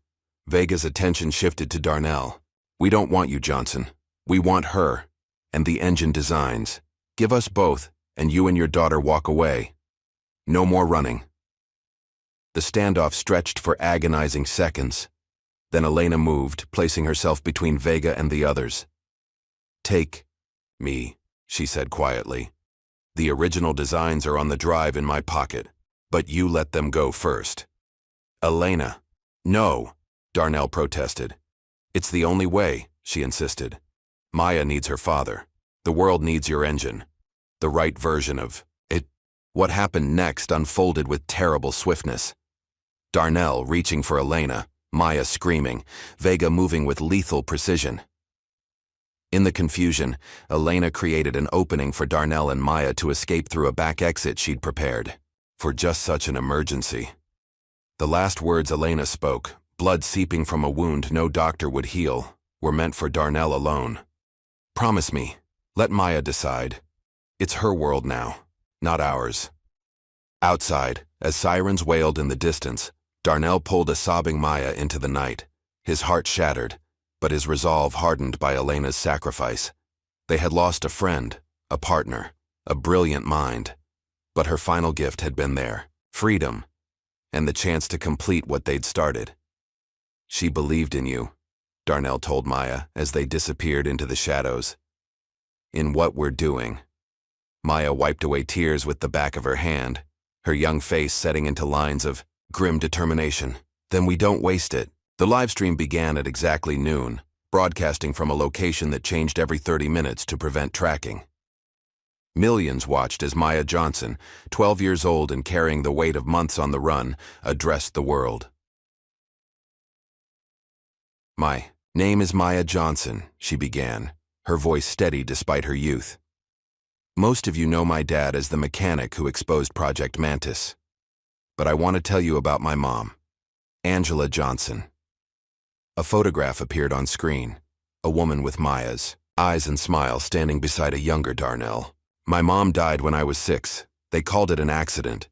Vega's attention shifted to Darnell. "We don't want you, Johnson. We want her. And the engine designs. Give us both, and you and your daughter walk away. No more running." The standoff stretched for agonizing seconds. Then Elena moved, placing herself between Vega and the others. "Take me," she said quietly. "The original designs are on the drive in my pocket, but you let them go first." "Elena." "No," Darnell protested. "It's the only way," she insisted. "Maya needs her father. The world needs your engine. The right version of it." What happened next unfolded with terrible swiftness. Darnell reaching for Elena, Maya screaming, Vega moving with lethal precision. In the confusion, Elena created an opening for Darnell and Maya to escape through a back exit she'd prepared, for just such an emergency. The last words Elena spoke, blood seeping from a wound no doctor would heal, were meant for Darnell alone. "Promise me, let Maya decide. It's her world now, not ours." Outside, as sirens wailed in the distance, Darnell pulled a sobbing Maya into the night, his heart shattered, but his resolve hardened by Elena's sacrifice. They had lost a friend, a partner, a brilliant mind, but her final gift had been there, freedom, and the chance to complete what they'd started. "She believed in you," Darnell told Maya as they disappeared into the shadows. "In what we're doing." Maya wiped away tears with the back of her hand, her young face setting into lines of grim determination. "Then we don't waste it." The livestream began at exactly noon, broadcasting from a location that changed every 30 minutes to prevent tracking. Millions watched as Maya Johnson, 12 years old and carrying the weight of months on the run, addressed the world. "My name is Maya Johnson," she began, her voice steady despite her youth. "Most of you know my dad as the mechanic who exposed Project Mantis. But I want to tell you about my mom, Angela Johnson." A photograph appeared on screen, a woman with Maya's eyes and smile standing beside a younger Darnell. "My mom died when I was 6. They called it an accident,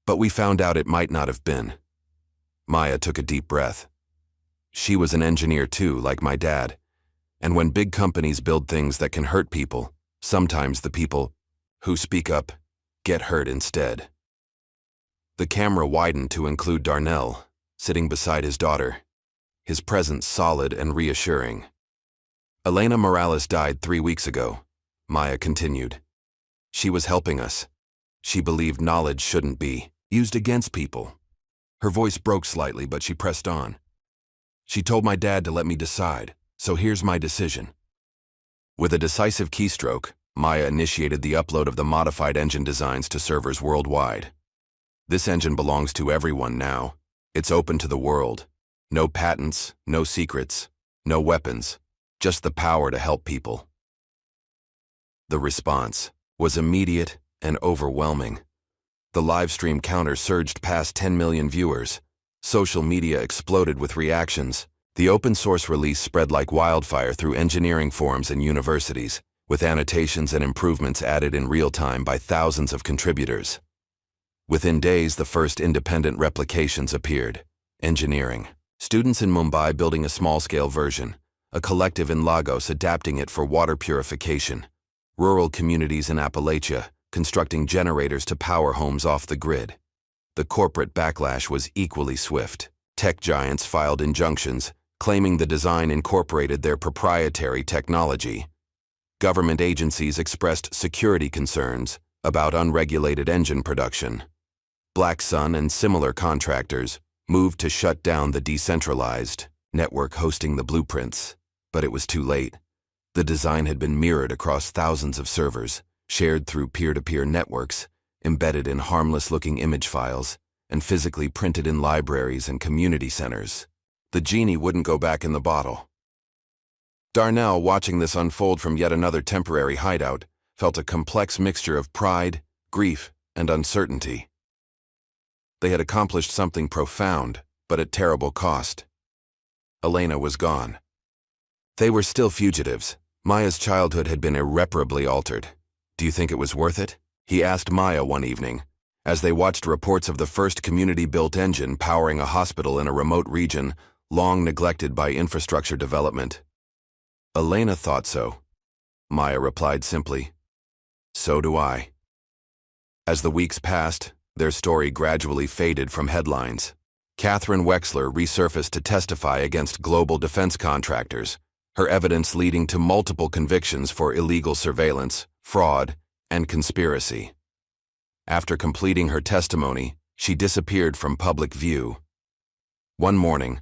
but we found out it might not have been." Maya took a deep breath. She was an engineer too, like my dad. And when big companies build things that can hurt people, sometimes the people who speak up get hurt instead. The camera widened to include Darnell, sitting beside his daughter, his presence solid and reassuring. "Elena Morales died 3 weeks ago," Maya continued. "She was helping us. She believed knowledge shouldn't be used against people." Her voice broke slightly, but she pressed on. "She told my dad to let me decide, so here's my decision." With a decisive keystroke, Maya initiated the upload of the modified engine designs to servers worldwide. "This engine belongs to everyone now. It's open to the world. No patents, no secrets, no weapons, just the power to help people." The response was immediate and overwhelming. The live stream counter surged past 10 million viewers, Social media exploded with reactions. The open-source release spread like wildfire through engineering forums and universities, with annotations and improvements added in real time by thousands of contributors. Within days, the first independent replications appeared. Engineering. Students in Mumbai building a small-scale version, a collective in Lagos adapting it for water purification, rural communities in Appalachia constructing generators to power homes off the grid. The corporate backlash was equally swift. Tech giants filed injunctions, claiming the design incorporated their proprietary technology. Government agencies expressed security concerns about unregulated engine production. Black Sun and similar contractors moved to shut down the decentralized network hosting the blueprints, but it was too late. The design had been mirrored across thousands of servers, shared through peer-to-peer networks, embedded in harmless-looking image files, and physically printed in libraries and community centers. The genie wouldn't go back in the bottle. Darnell, watching this unfold from yet another temporary hideout, felt a complex mixture of pride, grief, and uncertainty. They had accomplished something profound, but at terrible cost. Elena was gone. They were still fugitives. Maya's childhood had been irreparably altered. "Do you think it was worth it?" he asked Maya one evening, as they watched reports of the first community-built engine powering a hospital in a remote region long neglected by infrastructure development. Elena thought so. Maya replied simply, "So do I." As the weeks passed, their story gradually faded from headlines. Catherine Wexler resurfaced to testify against global defense contractors, her evidence leading to multiple convictions for illegal surveillance, fraud, and conspiracy. After completing her testimony, she disappeared from public view. One morning,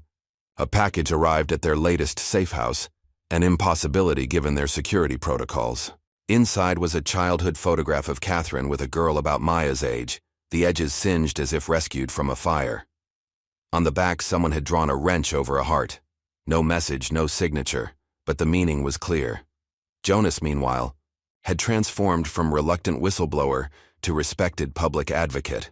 a package arrived at their latest safe house, an impossibility given their security protocols. Inside was a childhood photograph of Catherine with a girl about Maya's age, the edges singed as if rescued from a fire. On the back, someone had drawn a wrench over a heart. No message, no signature, but the meaning was clear. Jonas, meanwhile, had transformed from reluctant whistleblower to respected public advocate.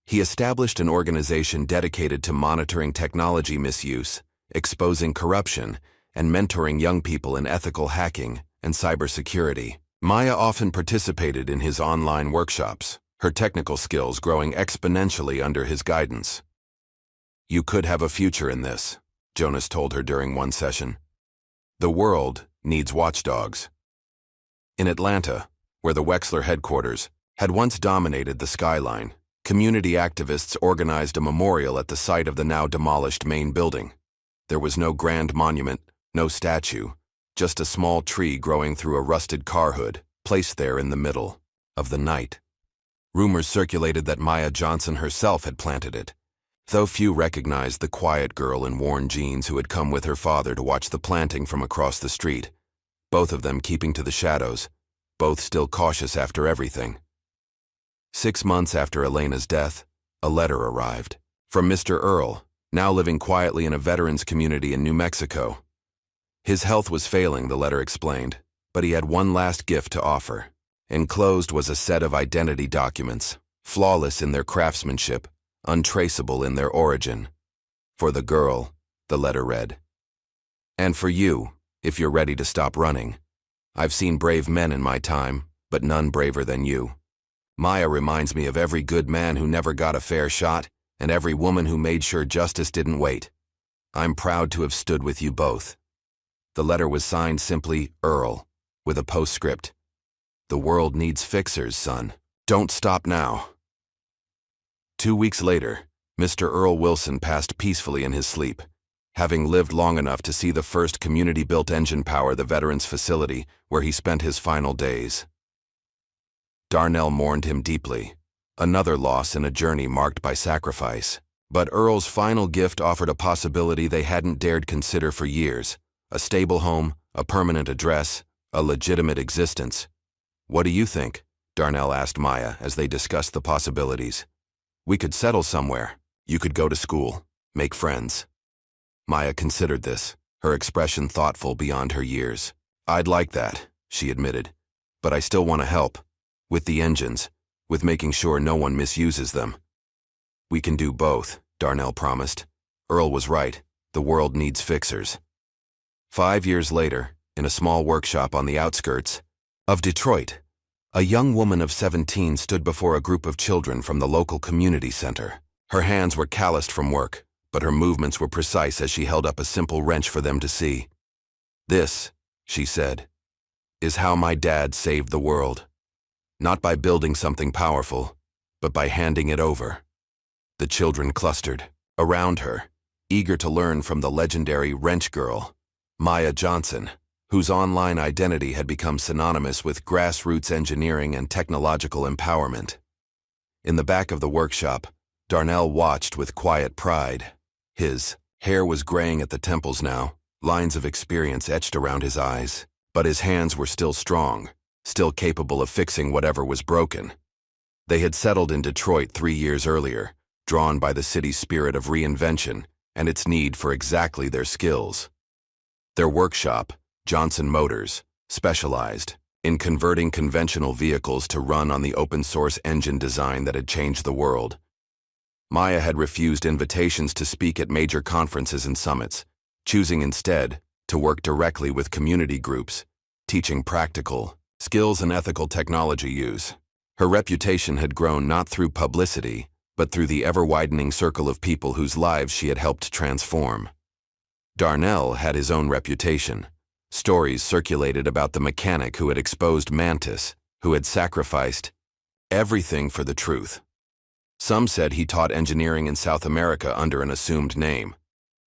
He established an organization dedicated to monitoring technology misuse, exposing corruption, and mentoring young people in ethical hacking and cybersecurity. Maya often participated in his online workshops, her technical skills growing exponentially under his guidance. "You could have a future in this," Jonas told her during one session. "The world needs watchdogs." In Atlanta, where the Wexler headquarters had once dominated the skyline, community activists organized a memorial at the site of the now demolished main building. There was no grand monument, no statue, just a small tree growing through a rusted car hood, placed there in the middle of the night. Rumors circulated that Maya Johnson herself had planted it, though few recognized the quiet girl in worn jeans who had come with her father to watch the planting from across the street, both of them keeping to the shadows, both still cautious after everything. 6 months after Elena's death, a letter arrived from Mr. Earl, now living quietly in a veterans community in New Mexico. His health was failing, the letter explained, but he had one last gift to offer. Enclosed was a set of identity documents, flawless in their craftsmanship, untraceable in their origin. For the girl, the letter read, "And for you, if you're ready to stop running. I've seen brave men in my time, but none braver than you. Maya reminds me of every good man who never got a fair shot, and every woman who made sure justice didn't wait. I'm proud to have stood with you both." The letter was signed simply Earl, with a postscript. "The world needs fixers, son. Don't stop now." 2 weeks later, Mr. Earl Wilson passed peacefully in his sleep, having lived long enough to see the first community-built engine power the veterans' facility where he spent his final days. Darnell mourned him deeply, another loss in a journey marked by sacrifice. But Earl's final gift offered a possibility they hadn't dared consider for years: a stable home, a permanent address, a legitimate existence. "What do you think?" Darnell asked Maya as they discussed the possibilities. "We could settle somewhere. You could go to school, make friends." Maya considered this, her expression thoughtful beyond her years. "I'd like that," she admitted, "but I still want to help. With the engines, with making sure no one misuses them." "We can do both," Darnell promised. Earl was right. The world needs fixers. 5 years later, in a small workshop on the outskirts of Detroit, a young woman of 17 stood before a group of children from the local community center. Her hands were calloused from work, but her movements were precise as she held up a simple wrench for them to see. "This," she said, "is how my dad saved the world. Not by building something powerful, but by handing it over." The children clustered around her, eager to learn from the legendary wrench girl, Maya Johnson, whose online identity had become synonymous with grassroots engineering and technological empowerment. In the back of the workshop, Darnell watched with quiet pride. His hair was graying at the temples now, lines of experience etched around his eyes, but his hands were still strong, still capable of fixing whatever was broken. They had settled in Detroit 3 years earlier, drawn by the city's spirit of reinvention and its need for exactly their skills. Their workshop, Johnson Motors, specialized in converting conventional vehicles to run on the open-source engine design that had changed the world. Maya had refused invitations to speak at major conferences and summits, choosing instead to work directly with community groups, teaching practical skills and ethical technology use. Her reputation had grown not through publicity, but through the ever-widening circle of people whose lives she had helped transform. Darnell had his own reputation. Stories circulated about the mechanic who had exposed Mantis, who had sacrificed everything for the truth. Some said he taught engineering in South America under an assumed name.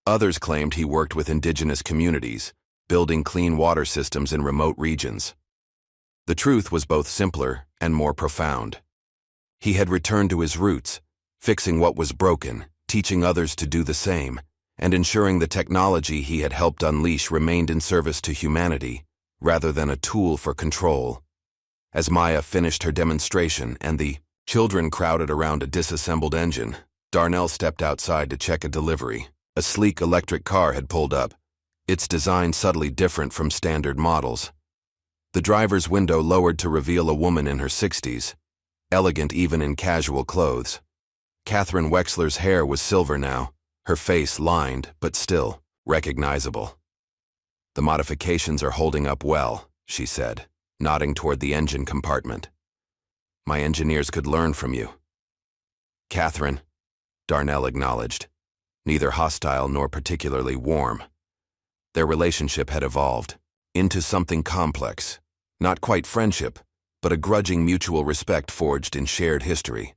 Others claimed he worked with indigenous communities, building clean water systems in remote regions. The truth was both simpler and more profound. He had returned to his roots, fixing what was broken, teaching others to do the same, and ensuring the technology he had helped unleash remained in service to humanity, rather than a tool for control. As Maya finished her demonstration and the children crowded around a disassembled engine, Darnell stepped outside to check a delivery. A sleek electric car had pulled up, its design subtly different from standard models. The driver's window lowered to reveal a woman in her 60s, elegant even in casual clothes. Catherine Wexler's hair was silver now, her face lined, but still recognizable. "The modifications are holding up well," she said, nodding toward the engine compartment. "My engineers could learn from you." "Catherine," Darnell acknowledged, neither hostile nor particularly warm. Their relationship had evolved into something complex, not quite friendship, but a grudging mutual respect forged in shared history.